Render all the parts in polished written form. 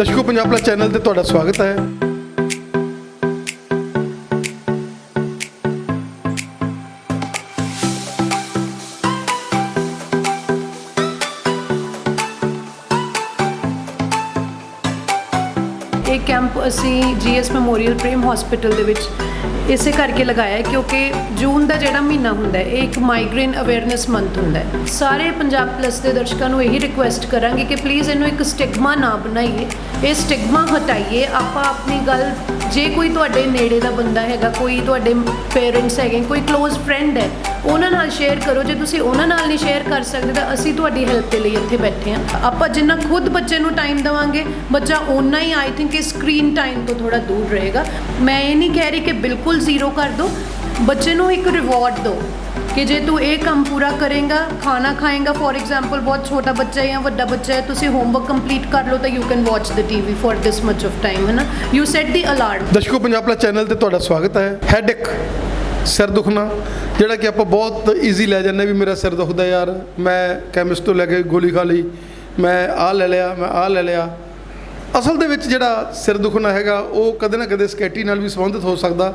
ਦਰਸ਼ਕੋ Punjab plus channel ਤੇ ਤੁਹਾਡਾ ਸਵਾਗਤ ਹੈ। ਇਹ ਕੈਂਪ ਅਸੀਂ GS ਮੈਮੋਰੀਅਲ ਪ੍ਰੇਮ ਹਸਪੀਟਲ ਦੇ ਵਿੱਚ ਇਸੇ ਕਰਕੇ ਲਗਾਇਆ ਹੈ ਕਿਉਂਕਿ ਜੂਨ ਦਾ ਜਿਹੜਾ ਮਹੀਨਾ ਹੁੰਦਾ ਹੈ ਇਹ ਇੱਕ ਮਾਈਗ੍ਰੇਨ ਅਵੇਅਰਨੈਸ ਮੰਥ ਹੁੰਦਾ ਹੈ। ਸਾਰੇ ਪੰਜਾਬ ਪਲੱਸ ਦੇ ਦਰਸ਼ਕਾਂ ਨੂੰ ਇਹੀ ਰਿਕੁਐਸਟ ਕਰਾਂਗੇ ਕਿ ਪਲੀਜ਼ ਇਹਨੂੰ ਇੱਕ ਸਟਿਗਮਾ ਨਾ ਬਣਾਈਏ, ਇਹ ਸਟਿਗਮਾ ਹਟਾਈਏ। ਆਪਾਂ ਆਪਣੀ ਗੱਲ ਜੇ ਕੋਈ ਤੁਹਾਡੇ ਨੇੜੇ ਦਾ ਬੰਦਾ ਹੈਗਾ, ਕੋਈ ਤੁਹਾਡੇ ਪੇਰੈਂਟਸ ਹੈਗੇ, ਕੋਈ ਕਲੋਜ਼ ਫਰੈਂਡ ਹੈ, ਉਹਨਾਂ ਨਾਲ ਸ਼ੇਅਰ ਕਰੋ। ਜੇ ਤੁਸੀਂ ਉਹਨਾਂ ਨਾਲ ਨਹੀਂ ਸ਼ੇਅਰ ਕਰ ਸਕਦੇ ਤਾਂ ਅਸੀਂ ਤੁਹਾਡੀ ਹੈਲਪ ਦੇ ਲਈ ਇੱਥੇ ਬੈਠੇ ਹਾਂ। ਆਪਾਂ ਜਿੰਨਾ ਖੁਦ ਬੱਚੇ ਨੂੰ ਟਾਈਮ ਦੇਵਾਂਗੇ ਬੱਚਾ ਓਨਾ ਹੀ ਆਈ ਥਿੰਕ ਸਕਰੀਨ ਟਾਈਮ ਤੋਂ ਥੋੜਾ ਦੂਰ ਰਹੇਗਾ। ਮੈਂ ਇਹ ਨਹੀਂ ਕਹਿ ਰਹੀ ਕਿ ਬਿਲਕੁਲ ਜ਼ੀਰੋ ਕਰ ਦਿਓ, ਬੱਚੇ ਨੂੰ ਇੱਕ ਰਿਵਾਰਡ ਦਿਓ ਕਿ ਜੇ ਤੂੰ ਇਹ ਕੰਮ ਪੂਰਾ ਕਰੇਗਾ, ਖਾਣਾ ਖਾਏਗਾ ਫੋਰ ਐਗਜ਼ਾਮਪਲ, ਬਹੁਤ ਛੋਟਾ ਬੱਚਾ ਹੈ ਜਾਂ ਵੱਡਾ ਬੱਚਾ ਹੈ, ਤੁਸੀਂ ਹੋਮਵਰਕ ਕੰਪਲੀਟ ਕਰ ਲਓ ਤਾਂ you can watch the TV for this much of time, ਹੈ ਨਾ। You set the alarm. ਦਰਸ਼ਕੋ Punjab plus channel ਤੇ ਤੁਹਾਡਾ ਸਵਾਗਤ ਹੈ। ਹੈਡੇਕ ਸਿਰ ਦੁਖਣਾ ਜਿਹੜਾ ਕਿ ਆਪਾਂ ਬਹੁਤ ਈਜ਼ੀ ਲੈ ਜਾਂਦੇ ਵੀ ਮੇਰਾ ਸਿਰ ਦੁਖਦਾ ਯਾਰ, ਮੈਂ ਕੈਮਿਸਟ ਤੋਂ ਲੈ ਕੇ ਗੋਲੀ ਖਾ ਲਈ, ਮੈਂ ਆਹ ਲੈ ਲਿਆ, ਮੈਂ ਆਹ ਲੈ ਲਿਆ। ਅਸਲ ਦੇ ਵਿੱਚ ਜਿਹੜਾ ਸਿਰ ਦੁਖਣਾ ਹੈਗਾ ਉਹ ਕਦੇ ਨਾ ਕਦੇ ਸਕੈਟੀ ਨਾਲ ਵੀ ਸੰਬੰਧਿਤ ਹੋ ਸਕਦਾ,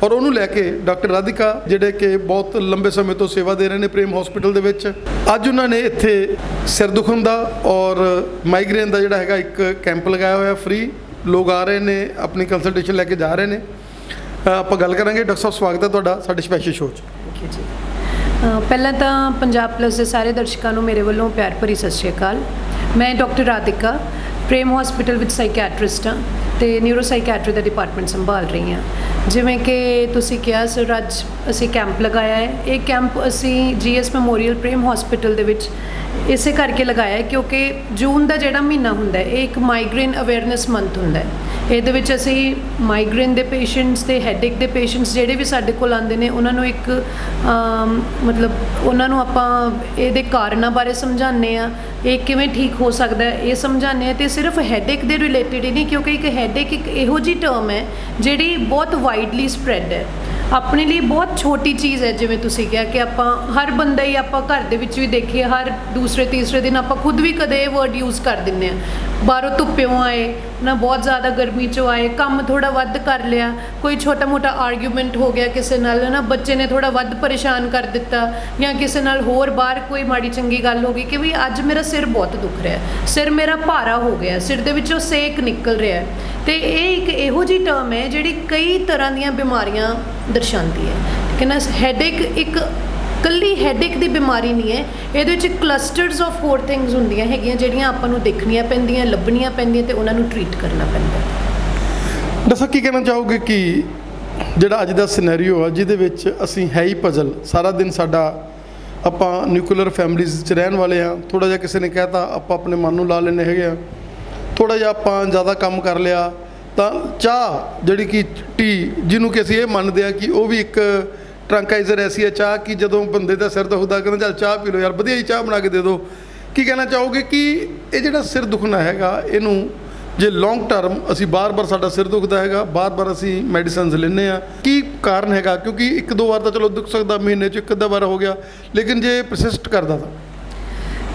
ਔਰ ਉਹਨੂੰ ਲੈ ਕੇ ਡਾਕਟਰ ਰਾਧਿਕਾ ਜਿਹੜੇ ਕਿ ਬਹੁਤ ਲੰਬੇ ਸਮੇਂ ਤੋਂ ਸੇਵਾ ਦੇ ਰਹੇ ਨੇ ਪ੍ਰੇਮ ਹਸਪੀਟਲ ਦੇ ਵਿੱਚ, ਅੱਜ ਉਹਨਾਂ ਨੇ ਇੱਥੇ ਸਿਰ ਦੁਖਣ ਦਾ ਔਰ ਮਾਈਗ੍ਰੇਨ ਦਾ ਜਿਹੜਾ ਹੈਗਾ ਇੱਕ ਕੈਂਪ ਲਗਾਇਆ ਹੋਇਆ ਫ੍ਰੀ। ਲੋਕ ਆ ਰਹੇ ਨੇ, ਆਪਣੀ ਕੰਸਲਟੇਸ਼ਨ ਲੈ ਕੇ ਜਾ ਰਹੇ ਨੇ। ਆਪਾਂ ਗੱਲ ਕਰਾਂਗੇ। ਡਾਕਟਰ ਸਾਹਿਬ ਸਵਾਗਤ ਹੈ ਤੁਹਾਡਾ ਸਾਡੇ ਸਪੈਸ਼ਲ ਸ਼ੋਅ 'ਚ। ਥੈਂਕ ਯੂ ਜੀ। ਪਹਿਲਾਂ ਤਾਂ ਪੰਜਾਬ ਪਲੱਸ ਦੇ ਸਾਰੇ ਦਰਸ਼ਕਾਂ ਨੂੰ ਮੇਰੇ ਵੱਲੋਂ ਪਿਆਰ ਭਰੀ ਸਤਿ ਸ਼੍ਰੀ ਅਕਾਲ। ਮੈਂ ਡਾਕਟਰ ਰਾਧਿਕਾ ਪ੍ਰੇਮ ਹਸਪੀਟਲ ਵਿੱਚ ਸਾਈਕੈਟ੍ਰਿਸਟ ਹਾਂ ਅਤੇ ਨਿਊਰੋ ਸਾਈਕੈਟਰੀ ਦਾ ਡਿਪਾਰਟਮੈਂਟ ਸੰਭਾਲ ਰਹੀ ਹਾਂ। ਜਿਵੇਂ ਕਿ ਤੁਸੀਂ ਕਿਹਾ ਸਰ, ਅੱਜ ਅਸੀਂ ਕੈਂਪ ਲਗਾਇਆ ਹੈ। ਇਹ ਕੈਂਪ ਅਸੀਂ GS ਮੈਮੋਰੀਅਲ ਪ੍ਰੇਮ ਹਸਪੀਟਲ ਦੇ ਵਿੱਚ ਇਸੇ ਕਰਕੇ ਲਗਾਇਆ ਹੈ ਕਿਉਂਕਿ ਜੂਨ ਦਾ ਜਿਹੜਾ ਮਹੀਨਾ ਹੁੰਦਾ ਹੈ ਇਹ ਇੱਕ ਮਾਈਗ੍ਰੇਨ ਅਵੇਅਰਨੈਸ ਮੰਥ ਹੁੰਦਾ ਹੈ। ਇਹਦੇ ਵਿੱਚ ਅਸੀਂ ਮਾਈਗ੍ਰੇਨ ਦੇ ਪੇਸ਼ੈਂਟਸ ਅਤੇ ਹੈਡੇਕ ਦੇ ਪੇਸ਼ੈਂਟਸ ਜਿਹੜੇ ਵੀ ਸਾਡੇ ਕੋਲ ਆਉਂਦੇ ਨੇ ਉਹਨਾਂ ਨੂੰ ਇੱਕ ਉਹਨਾਂ ਨੂੰ ਆਪਾਂ ਇਹਦੇ ਕਾਰਨਾਂ ਬਾਰੇ ਸਮਝਾਉਂਦੇ ਹਾਂ, ਇਹ ਕਿਵੇਂ ਠੀਕ ਹੋ ਸਕਦਾ ਹੈ ਇਹ ਸਮਝਾਉਂਦੇ ਹਾਂ। ਅਤੇ ਸਿਰਫ ਹੈਡੇਕ ਦੇ ਰਿਲੇਟਿਡ ਹੀ ਨਹੀਂ, ਕਿਉਂਕਿ ਇੱਕ ਹੈਡੇਕ ਇੱਕ ਇਹੋ ਜਿਹੀ ਟਰਮ ਹੈ ਜਿਹੜੀ ਬਹੁਤ ਵਾਈਡਲੀ ਸਪਰੈਡ ਹੈ। ਆਪਣੇ ਲਈ ਬਹੁਤ ਛੋਟੀ ਚੀਜ਼ ਹੈ, ਜਿਵੇਂ ਤੁਸੀਂ ਕਿਹਾ ਕਿ ਆਪਾਂ ਹਰ ਬੰਦਾ ਹੀ, ਆਪਾਂ ਘਰ ਦੇ ਵਿੱਚ ਵੀ ਦੇਖੀਏ ਹਰ ਦੂਸਰੇ ਤੀਸਰੇ ਦਿਨ ਆਪਾਂ ਖੁਦ ਵੀ ਕਦੇ ਇਹ ਵਰਡ ਯੂਜ਼ ਕਰ ਦਿੰਦੇ ਹਾਂ। ਬਾਹਰੋਂ ਧੁੱਪਿਓਂ ਆਏ ਨਾ, ਬਹੁਤ ਜ਼ਿਆਦਾ ਗਰਮੀ 'ਚੋਂ ਆਏ, ਕੰਮ ਥੋੜ੍ਹਾ ਵੱਧ ਕਰ ਲਿਆ, ਕੋਈ ਛੋਟਾ ਮੋਟਾ ਆਰਗੂਮੈਂਟ ਹੋ ਗਿਆ ਕਿਸੇ ਨਾਲ ਨਾ, ਬੱਚੇ ਨੇ ਥੋੜ੍ਹਾ ਵੱਧ ਪਰੇਸ਼ਾਨ ਕਰ ਦਿੱਤਾ, ਜਾਂ ਕਿਸੇ ਨਾਲ ਹੋਰ ਬਾਹਰ ਕੋਈ ਮਾੜੀ ਚੰਗੀ ਗੱਲ ਹੋ ਗਈ ਕਿ ਵੀ ਅੱਜ ਮੇਰਾ ਸਿਰ ਬਹੁਤ ਦੁਖ ਰਿਹਾ, ਸਿਰ ਮੇਰਾ ਭਾਰਾ ਹੋ ਗਿਆ, ਸਿਰ ਦੇ ਵਿੱਚੋਂ ਸੇਕ ਨਿਕਲ ਰਿਹਾ। ਅਤੇ ਇਹ ਇੱਕ ਇਹੋ ਜਿਹੀ ਟਰਮ ਹੈ ਜਿਹੜੀ ਕਈ ਤਰ੍ਹਾਂ ਦੀਆਂ ਬਿਮਾਰੀਆਂ ਦਰਸਾਉਂਦੀ ਹੈ। ਠੀਕ ਹੈ ਨਾ। ਹੈਡੇਕ ਇੱਕ ਇਕੱਲੀ ਹੈਡੇਕ ਦੀ ਬਿਮਾਰੀ ਨਹੀਂ ਹੈ, ਇਹਦੇ ਵਿੱਚ ਕਲਸਟਰਸ ਆਫ ਹੋਰ ਥਿੰਗਸ ਹੁੰਦੀਆਂ ਹੈਗੀਆਂ ਜਿਹੜੀਆਂ ਆਪਾਂ ਨੂੰ ਦੇਖਣੀਆਂ ਪੈਂਦੀਆਂ, ਲੱਭਣੀਆਂ ਪੈਂਦੀਆਂ ਅਤੇ ਉਹਨਾਂ ਨੂੰ ਟਰੀਟ ਕਰਨਾ ਪੈਂਦਾ। ਦੱਸੋ ਕੀ ਕਹਿਣਾ ਚਾਹੋਗੇ ਕਿ ਜਿਹੜਾ ਅੱਜ ਦਾ ਸਿਨੈਰੀਓ ਆ ਜਿਹਦੇ ਵਿੱਚ ਅਸੀਂ ਹੈ ਹੀ ਪਜ਼ਲ, ਸਾਰਾ ਦਿਨ ਸਾਡਾ ਆਪਾਂ ਨਿਊਕਲੀਅਰ ਫੈਮਿਲੀਜ਼ 'ਚ ਰਹਿਣ ਵਾਲੇ ਹਾਂ, ਥੋੜ੍ਹਾ ਜਿਹਾ ਕਿਸੇ ਨੇ ਕਹਿਤਾ ਆਪਾਂ ਆਪਣੇ ਮਨ ਨੂੰ ਲਾ ਲੈਂਦੇ ਹੈਗੇ ਆ, ਥੋੜ੍ਹਾ ਜਿਹਾ ਆਪਾਂ ਜ਼ਿਆਦਾ ਕੰਮ ਕਰ ਲਿਆ ਤਾਂ ਚਾਹ ਜਿਹੜੀ ਕਿ ਟੀ, ਜਿਹਨੂੰ ਕਿ ਅਸੀਂ ਇਹ ਮੰਨਦੇ ਹਾਂ ਕਿ ਉਹ ਵੀ ਇੱਕ ਟਰੰਕਾਈਜ਼ਰ ਐਸੀ ਹੈ ਚਾਹ ਕਿ ਜਦੋਂ ਬੰਦੇ ਦਾ ਸਿਰ ਦੁਖਦਾ ਕਹਿੰਦਾ ਚੱਲ ਚਾਹ ਪੀ ਲਓ ਯਾਰ, ਵਧੀਆ ਜੀ ਚਾਹ ਬਣਾ ਕੇ ਦੇ ਦਿਓ। ਕੀ ਕਹਿਣਾ ਚਾਹੋਗੇ ਕਿ ਇਹ ਜਿਹੜਾ ਸਿਰ ਦੁਖਣਾ ਹੈਗਾ ਇਹਨੂੰ ਜੇ ਲੌਂਗ ਟਰਮ ਅਸੀਂ ਬਾਰ-ਬਾਰ ਸਾਡਾ ਸਿਰ ਦੁਖਦਾ ਹੈਗਾ, ਬਾਰ-ਬਾਰ ਅਸੀਂ ਮੈਡੀਸਨਸ ਲੈਂਦੇ ਹਾਂ, ਕੀ ਕਾਰਨ ਹੈਗਾ? ਕਿਉਂਕਿ ਇੱਕ ਦੋ ਵਾਰ ਤਾਂ ਚਲੋ ਦੁਖ ਸਕਦਾ, ਮਹੀਨੇ 'ਚ ਇੱਕ ਅੱਧਾ ਵਾਰ ਹੋ ਗਿਆ, ਲੇਕਿਨ ਜੇ ਪਰਸਿਸਟ ਕਰਦਾ ਤਾਂ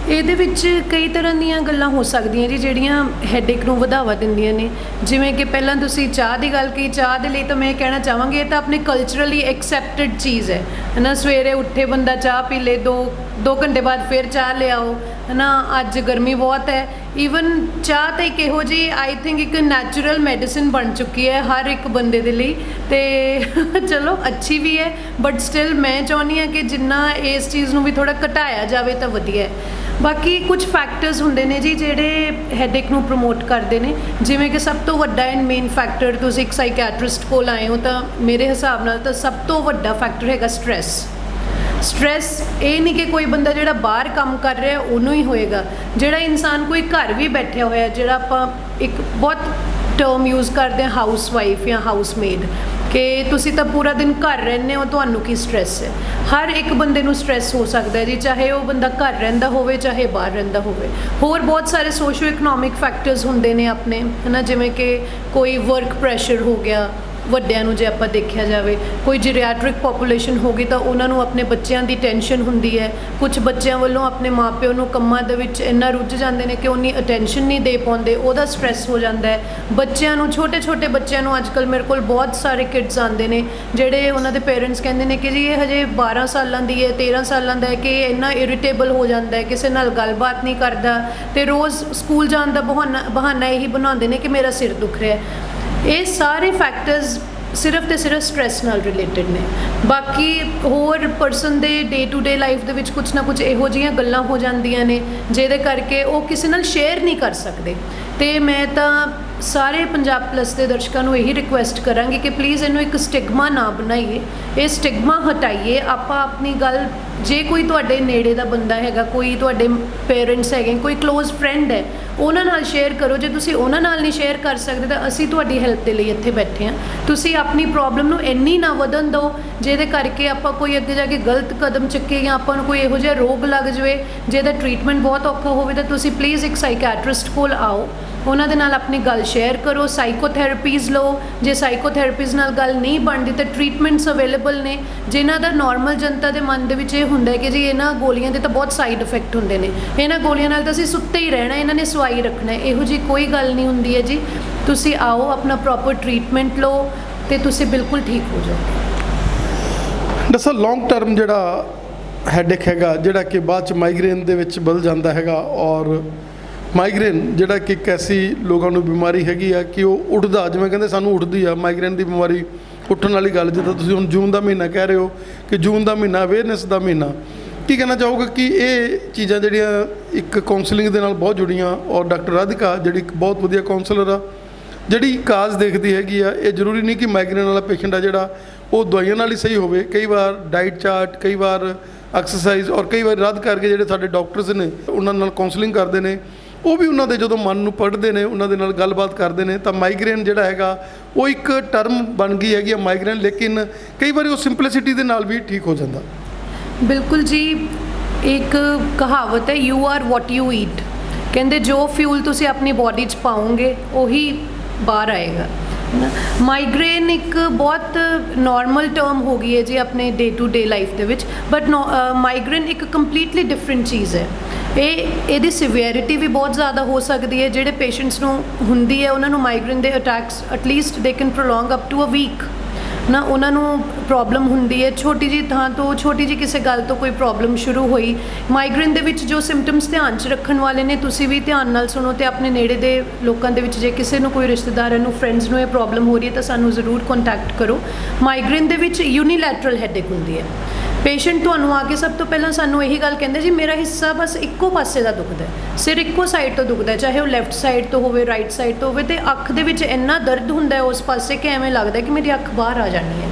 ਇਹਦੇ ਵਿੱਚ ਕਈ ਤਰ੍ਹਾਂ ਦੀਆਂ ਗੱਲਾਂ ਹੋ ਸਕਦੀਆਂ ਜੀ ਜਿਹੜੀਆਂ ਹੈਡੇਕ ਨੂੰ ਵਧਾਵਾ ਦਿੰਦੀਆਂ ਨੇ। ਜਿਵੇਂ ਕਿ ਪਹਿਲਾਂ ਤੁਸੀਂ ਚਾਹ ਦੀ ਗੱਲ ਕੀਤੀ, ਚਾਹ ਦੇ ਲਈ ਤਾਂ ਮੈਂ ਕਹਿਣਾ ਚਾਹਾਂਗੀ ਇਹ ਤਾਂ ਆਪਣੇ ਕਲਚਰਲੀ ਐਕਸੈਪਟਡ ਚੀਜ਼ ਹੈ ਨਾ। ਸਵੇਰੇ ਉੱਠੇ ਬੰਦਾ ਚਾਹ ਪੀ ਲੇ, 2 ਘੰਟੇ ਬਾਅਦ ਫਿਰ ਚਾਹ ਲਿਆਓ, ਹੈ ਨਾ। ਅੱਜ ਗਰਮੀ ਬਹੁਤ ਹੈ, ਈਵਨ ਚਾਹ ਤਾਂ ਇੱਕ ਇਹੋ ਜਿਹੀ ਆਈ ਥਿੰਕ ਇੱਕ ਨੈਚੁਰਲ ਮੈਡੀਸਿਨ ਬਣ ਚੁੱਕੀ ਹੈ ਹਰ ਇੱਕ ਬੰਦੇ ਦੇ ਲਈ, ਅਤੇ ਚਲੋ ਅੱਛੀ ਵੀ ਹੈ, ਬਟ ਸਟਿਲ ਮੈਂ ਚਾਹੁੰਦੀ ਹਾਂ ਕਿ ਜਿੰਨਾ ਇਸ ਚੀਜ਼ ਨੂੰ ਵੀ ਥੋੜ੍ਹਾ ਘਟਾਇਆ ਜਾਵੇ ਤਾਂ ਵਧੀਆ ਹੈ। ਬਾਕੀ ਕੁਝ ਫੈਕਟਰਸ ਹੁੰਦੇ ਨੇ ਜੀ ਜਿਹੜੇ ਹੈਡੇਕ ਨੂੰ ਪ੍ਰਮੋਟ ਕਰਦੇ ਨੇ, ਜਿਵੇਂ ਕਿ ਸਭ ਤੋਂ ਵੱਡਾ ਐਂਡ ਮੇਨ ਫੈਕਟਰ, ਤੁਸੀਂ ਇੱਕ ਸਾਈਕੈਟ੍ਰਿਸਟ ਕੋਲ ਆਏ ਹੋ ਤਾਂ ਮੇਰੇ ਹਿਸਾਬ ਨਾਲ ਤਾਂ ਸਭ ਤੋਂ ਵੱਡਾ ਫੈਕਟਰ ਹੈਗਾ ਸਟ੍ਰੈਸ। ਸਟ੍ਰੈਸ ਇਹ ਨਹੀਂ ਕਿ ਕੋਈ ਬੰਦਾ ਜਿਹੜਾ ਬਾਹਰ ਕੰਮ ਕਰ ਰਿਹਾ ਉਹਨੂੰ ਹੀ ਹੋਏਗਾ, ਜਿਹੜਾ ਇਨਸਾਨ ਕੋਈ ਘਰ ਵੀ ਬੈਠਿਆ ਹੋਇਆ, ਜਿਹੜਾ ਆਪਾਂ ਇੱਕ ਬਹੁਤ ਟਰਮ ਯੂਜ਼ ਕਰਦੇ ਹਾਂ ਹਾਊਸ ਵਾਈਫ ਜਾਂ ਹਾਊਸ ਮੇਡ, ਕਿ ਤੁਸੀਂ ਤਾਂ ਪੂਰਾ ਦਿਨ ਘਰ ਰਹਿੰਦੇ ਹੋ, ਤੁਹਾਨੂੰ ਕੀ ਸਟ੍ਰੈਸ ਹੈ? ਹਰ ਇੱਕ ਬੰਦੇ ਨੂੰ ਸਟ੍ਰੈਸ ਹੋ ਸਕਦਾ ਹੈ ਜੀ, ਚਾਹੇ ਉਹ ਬੰਦਾ ਘਰ ਰਹਿੰਦਾ ਹੋਵੇ ਚਾਹੇ ਬਾਹਰ ਰਹਿੰਦਾ ਹੋਵੇ। ਹੋਰ ਬਹੁਤ ਸਾਰੇ ਸੋਸ਼ੋ ਇਕਨੋਮਿਕ ਫੈਕਟਰਸ ਹੁੰਦੇ ਨੇ ਆਪਣੇ, ਹੈ ਨਾ, ਜਿਵੇਂ ਕਿ ਕੋਈ ਵਰਕ ਪ੍ਰੈਸ਼ਰ ਹੋ ਗਿਆ, ਵੱਡਿਆਂ ਨੂੰ ਜੇ ਆਪਾਂ ਦੇਖਿਆ ਜਾਵੇ, ਕੋਈ ਜੀਰੀਆਟ੍ਰਿਕ ਪੋਪੂਲੇਸ਼ਨ ਹੋ ਗਈ ਤਾਂ ਉਹਨਾਂ ਨੂੰ ਆਪਣੇ ਬੱਚਿਆਂ ਦੀ ਟੈਨਸ਼ਨ ਹੁੰਦੀ ਹੈ। ਕੁਝ ਬੱਚਿਆਂ ਵੱਲੋਂ ਆਪਣੇ ਮਾਪਿਓ ਨੂੰ ਕੰਮਾਂ ਦੇ ਵਿੱਚ ਇੰਨਾ ਰੁੱਝ ਜਾਂਦੇ ਨੇ ਕਿ ਉਨੀ ਅਟੈਂਸ਼ਨ ਨਹੀਂ ਦੇ ਪਾਉਂਦੇ, ਉਹਦਾ ਸਟ੍ਰੈਸ ਹੋ ਜਾਂਦਾ ਹੈ। ਬੱਚਿਆਂ ਨੂੰ, ਛੋਟੇ ਬੱਚਿਆਂ ਨੂੰ ਅੱਜ ਕੱਲ੍ਹ ਮੇਰੇ ਕੋਲ ਬਹੁਤ ਸਾਰੇ ਕਿਡਸ ਆਉਂਦੇ ਨੇ ਜਿਹੜੇ ਉਹਨਾਂ ਦੇ ਪੇਰੈਂਟਸ ਕਹਿੰਦੇ ਨੇ ਕਿ ਜੀ ਇਹ ਹਜੇ 12 ਸਾਲਾਂ ਦੀ ਹੈ, 13 ਸਾਲਾਂ ਦਾ ਹੈ, ਕਿ ਇਹ ਇੰਨਾ ਇਰੀਟੇਬਲ ਹੋ ਜਾਂਦਾ ਹੈ, ਕਿਸੇ ਨਾਲ ਗੱਲਬਾਤ ਨਹੀਂ ਕਰਦਾ ਤੇ ਰੋਜ਼ ਸਕੂਲ ਜਾਣ ਦਾ ਬਹਾਨਾ ਇਹੀ ਬਣਾਉਂਦੇ ਨੇ ਕਿ ਮੇਰਾ ਸਿਰ ਦੁਖ ਰਿਹਾ ਹੈ। ਇਹ ਸਾਰੇ ਫੈਕਟਰਸ ਸਿਰਫ ਤੇ ਸਿਰਫ ਸਟ੍ਰੈਸ ਨਾਲ ਰਿਲੇਟਡ ਨੇ। ਬਾਕੀ ਹੋਰ ਪਰਸਨ ਦੇ ਡੇ ਟੂ ਡੇ ਲਾਈਫ ਦੇ ਵਿੱਚ ਕੁਛ ਨਾ ਕੁਛ ਇਹੋ ਜਿਹੀਆਂ ਗੱਲਾਂ ਹੋ ਜਾਂਦੀਆਂ ਨੇ ਜਿਹਦੇ ਕਰਕੇ ਉਹ ਕਿਸੇ ਨਾਲ ਸ਼ੇਅਰ ਨਹੀਂ ਕਰ ਸਕਦੇ। ਤੇ ਮੈਂ ਤਾਂ ਸਾਰੇ ਪੰਜਾਬ ਪਲੱਸ ਦੇ ਦਰਸ਼ਕਾਂ ਨੂੰ ਇਹੀ ਰਿਕੁਐਸਟ ਕਰਾਂਗੀ ਕਿ ਪਲੀਜ਼ ਇਹਨੂੰ ਇੱਕ ਸਟਿਗਮਾ ਨਾ ਬਣਾਈਏ, ਇਹ ਸਟਿਗਮਾ ਹਟਾਈਏ। ਆਪਾਂ ਆਪਣੀ ਗੱਲ, ਜੇ ਕੋਈ ਤੁਹਾਡੇ ਨੇੜੇ ਦਾ ਬੰਦਾ ਹੈਗਾ, ਕੋਈ ਤੁਹਾਡੇ ਪੇਰੈਂਟਸ ਹੈਗੇ, ਕੋਈ ਕਲੋਜ਼ ਫਰੈਂਡ ਹੈ, ਉਹਨਾਂ ਨਾਲ ਸ਼ੇਅਰ ਕਰੋ। ਜੇ ਤੁਸੀਂ ਉਹਨਾਂ ਨਾਲ ਨਹੀਂ ਸ਼ੇਅਰ ਕਰ ਸਕਦੇ ਤਾਂ ਅਸੀਂ ਤੁਹਾਡੀ ਹੈਲਪ ਦੇ ਲਈ ਇੱਥੇ ਬੈਠੇ ਹਾਂ। ਤੁਸੀਂ ਆਪਣੀ ਪ੍ਰੋਬਲਮ ਨੂੰ ਇੰਨੀ ਨਾ ਵਧਣ ਦਿਓ ਜਿਹਦੇ ਕਰਕੇ ਆਪਾਂ ਕੋਈ ਅੱਗੇ ਜਾ ਕੇ ਗਲਤ ਕਦਮ ਚੱਕੇ ਜਾਂ ਆਪਾਂ ਨੂੰ ਕੋਈ ਇਹੋ ਜਿਹਾ ਰੋਗ ਲੱਗ ਜਾਵੇ ਜਿਹਦਾ ਟ੍ਰੀਟਮੈਂਟ ਬਹੁਤ ਔਖਾ ਹੋਵੇ। ਤਾਂ ਤੁਸੀਂ ਪਲੀਜ਼ ਇੱਕ ਸਾਈਕੈਟਰਿਸਟ ਕੋਲ ਆਓ, ਉਹਨਾਂ ਦੇ ਨਾਲ ਆਪਣੀ ਗੱਲ ਸ਼ੇਅਰ ਕਰੋ, ਸਾਈਕੋਥੈਰੇਪੀਜ਼ ਲਓ। ਜੇ ਸਾਈਕੋਥੈਰੇਪੀਜ਼ ਨਾਲ ਗੱਲ ਨਹੀਂ ਬਣਦੀ ਤਾਂ ਟ੍ਰੀਟਮੈਂਟਸ ਅਵੇਲੇਬਲ ਨੇ ਜਿਨ੍ਹਾਂ ਦਾ ਨਾਰਮਲ ਜਨਤਾ ਦੇ ਮਨ ਦੇ ਵਿੱਚ ਇਹ ਹੁੰਦਾ ਹੈ ਕਿ ਜੀ ਇਹਨਾਂ ਗੋਲੀਆਂ ਦੇ ਤਾਂ ਬਹੁਤ ਸਾਈਡ ਇਫੈਕਟ ਹੁੰਦੇ ਨੇ, ਇਹਨਾਂ ਗੋਲੀਆਂ ਨਾਲ ਤਾਂ ਅਸੀਂ ਸੁੱਤੇ ਹੀ ਰਹਿਣਾ, ਇਹਨਾਂ ਨੇ ਸਵਾਈ ਰੱਖਣਾ। ਇਹੋ ਜਿਹੀ ਕੋਈ ਗੱਲ ਨਹੀਂ ਹੁੰਦੀ ਹੈ ਜੀ। ਤੁਸੀਂ ਆਓ, ਆਪਣਾ ਪ੍ਰੋਪਰ ਟ੍ਰੀਟਮੈਂਟ ਲਓ ਤੇ ਤੁਸੀਂ ਬਿਲਕੁਲ ਠੀਕ ਹੋ ਜਾਓਗੇ। ਦੱਸੋ ਲੌਂਗ ਟਰਮ ਜਿਹੜਾ ਹੈਡੇਕ ਹੈਗਾ ਜਿਹੜਾ ਕਿ ਬਾਅਦ ਚ ਮਾਈਗ੍ਰੇਨ ਦੇ ਵਿੱਚ ਬਦਲ ਜਾਂਦਾ ਹੈਗਾ, ਔਰ ਮਾਈਗ੍ਰੇਨ ਜਿਹੜਾ ਕਿ ਇੱਕ ਐਸੀ ਲੋਕਾਂ ਨੂੰ ਬਿਮਾਰੀ ਹੈਗੀ ਆ ਕਿ ਉਹ ਉੱਠਦਾ, ਜਿਵੇਂ ਕਹਿੰਦੇ ਸਾਨੂੰ ਉੱਠਦੀ ਆ ਮਾਈਗ੍ਰੇਨ ਦੀ ਬਿਮਾਰੀ, ਉੱਠਣ ਵਾਲੀ ਗੱਲ। ਜਿੱਦਾਂ ਤੁਸੀਂ ਹੁਣ ਜੂਨ ਦਾ ਮਹੀਨਾ ਕਹਿ ਰਹੇ ਹੋ ਕਿ ਜੂਨ ਦਾ ਮਹੀਨਾ ਅਵੇਅਰਨੈਸ ਦਾ ਮਹੀਨਾ, ਕੀ ਕਹਿਣਾ ਚਾਹੋਗੇ ਕਿ ਇਹ ਚੀਜ਼ਾਂ ਜਿਹੜੀਆਂ ਇੱਕ ਕਾਉਂਸਲਿੰਗ ਦੇ ਨਾਲ ਬਹੁਤ ਜੁੜੀਆਂ, ਔਰ ਡਾਕਟਰ ਰਾਧਿਕਾ ਜਿਹੜੀ ਇੱਕ ਬਹੁਤ ਵਧੀਆ ਕਾਉਂਸਲਰ ਆ ਜਿਹੜੀ ਕਾਜ਼ ਦੇਖਦੀ ਹੈਗੀ ਆ, ਇਹ ਜ਼ਰੂਰੀ ਨਹੀਂ ਕਿ ਮਾਈਗ੍ਰੇਨ ਵਾਲਾ ਪੇਸ਼ੈਂਟ ਆ ਜਿਹੜਾ ਉਹ ਦਵਾਈਆਂ ਨਾਲ ਹੀ ਸਹੀ ਹੋਵੇ। ਕਈ ਵਾਰ ਡਾਈਟ ਚਾਰਟ, ਕਈ ਵਾਰ ਐਕਸਰਸਾਈਜ਼, ਔਰ ਕਈ ਵਾਰ ਰੱਦ ਕਰਕੇ ਜਿਹੜੇ ਸਾਡੇ ਡਾਕਟਰਸ ਨੇ ਉਹਨਾਂ ਨਾਲ ਕਾਉਂਸਲਿੰਗ ਕਰਦੇ ਨੇ, ਉਹ ਵੀ ਉਹਨਾਂ ਦੇ ਜਦੋਂ ਮਨ ਨੂੰ ਪੜ੍ਹਦੇ ਨੇ, ਉਹਨਾਂ ਦੇ ਨਾਲ ਗੱਲਬਾਤ ਕਰਦੇ ਨੇ ਤਾਂ ਮਾਈਗ੍ਰੇਨ ਜਿਹੜਾ ਹੈਗਾ ਉਹ ਇੱਕ ਟਰਮ ਬਣ ਗਈ ਹੈਗੀ ਆ ਮਾਈਗ੍ਰੇਨ। ਲੇਕਿਨ ਕਈ ਵਾਰੀ ਉਹ ਸਿੰਪਲਿਸਿਟੀ ਦੇ ਨਾਲ ਵੀ ਠੀਕ ਹੋ ਜਾਂਦਾ। ਬਿਲਕੁਲ ਜੀ, ਇੱਕ ਕਹਾਵਤ ਹੈ, you are what you eat. ਕਹਿੰਦੇ ਜੋ ਫਿਊਲ ਤੁਸੀਂ ਆਪਣੀ ਬਾਡੀ 'ਚ ਪਾਓਗੇ ਉਹੀ ਬਾਹਰ ਆਏਗਾ। ਮਾਈਗ੍ਰੇਨ ਇੱਕ ਬਹੁਤ ਨਾਰਮਲ ਟਰਮ ਹੋ ਗਈ ਹੈ ਜੀ ਆਪਣੇ ਡੇ ਟੂ ਡੇ ਲਾਈਫ ਦੇ ਵਿੱਚ, ਬਟ ਮਾਈਗ੍ਰੇਨ ਇੱਕ ਕੰਪਲੀਟਲੀ ਡਿਫਰੈਂਟ ਚੀਜ਼ ਹੈ। ਇਹਦੀ ਸਿਵੀਅਰਿਟੀ ਵੀ ਬਹੁਤ ਜ਼ਿਆਦਾ ਹੋ ਸਕਦੀ ਹੈ। ਜਿਹੜੇ ਪੇਸ਼ੈਂਟਸ ਨੂੰ ਹੁੰਦੀ ਹੈ ਉਹਨਾਂ ਨੂੰ ਮਾਈਗ੍ਰੇਨ ਦੇ attacks at least they can prolong up to a week ਨਾ, ਉਹਨਾਂ ਨੂੰ ਪ੍ਰੋਬਲਮ ਹੁੰਦੀ ਹੈ। ਛੋਟੀ ਜਿਹੀ ਥਾਂ ਤੋਂ, ਛੋਟੀ ਜਿਹੀ ਕਿਸੇ ਗੱਲ ਤੋਂ ਕੋਈ ਪ੍ਰੋਬਲਮ ਸ਼ੁਰੂ ਹੋਈ। ਮਾਈਗ੍ਰੇਨ ਦੇ ਵਿੱਚ ਜੋ ਸਿੰਪਟਮਸ ਧਿਆਨ 'ਚ ਰੱਖਣ ਵਾਲੇ ਨੇ, ਤੁਸੀਂ ਵੀ ਧਿਆਨ ਨਾਲ ਸੁਣੋ ਤੇ ਆਪਣੇ ਨੇੜੇ ਦੇ ਲੋਕਾਂ ਦੇ ਵਿੱਚ ਜੇ ਕਿਸੇ ਨੂੰ, ਕੋਈ ਰਿਸ਼ਤੇਦਾਰਾਂ ਨੂੰ, ਫਰੈਂਡਸ ਨੂੰ ਇਹ ਪ੍ਰੋਬਲਮ ਹੋ ਰਹੀ ਹੈ ਤਾਂ ਸਾਨੂੰ ਜ਼ਰੂਰ ਕੰਟੈਕਟ ਕਰੋ। ਮਾਈਗ੍ਰੇਨ ਦੇ ਵਿੱਚ ਯੂਨੀਲੈਟਰਲ ਹੈਡੇਕ ਹੁੰਦੀ ਹੈ। ਪੇਸ਼ੈਂਟ ਤੁਹਾਨੂੰ ਆ ਕੇ ਸਭ ਤੋਂ ਪਹਿਲਾਂ ਸਾਨੂੰ ਇਹੀ ਗੱਲ ਕਹਿੰਦੇ ਜੀ ਮੇਰਾ ਹਿੱਸਾ ਬਸ ਇੱਕੋ ਪਾਸੇ ਦਾ ਦੁਖਦਾ, ਸਿਰ ਇੱਕੋ ਸਾਈਡ ਤੋਂ ਦੁਖਦਾ, ਚਾਹੇ ਉਹ ਲੈਫਟ ਸਾਈਡ ਤੋਂ ਹੋਵੇ, ਰਾਈਟ ਸਾਈਡ ਤੋਂ ਹੋਵੇ, ਤੇ ਅੱਖ ਦੇ ਵਿੱਚ ਇੰਨਾ ਦਰਦ ਹੁੰਦਾ ਹੈ ਉਸ ਪਾਸੇ ਕਿ ਐਵੇਂ ਲੱਗਦਾ ਕਿ ਮੇਰੀ ਅੱਖ ਬਾਹਰ ਆ ਜਾਣੀ ਹੈ।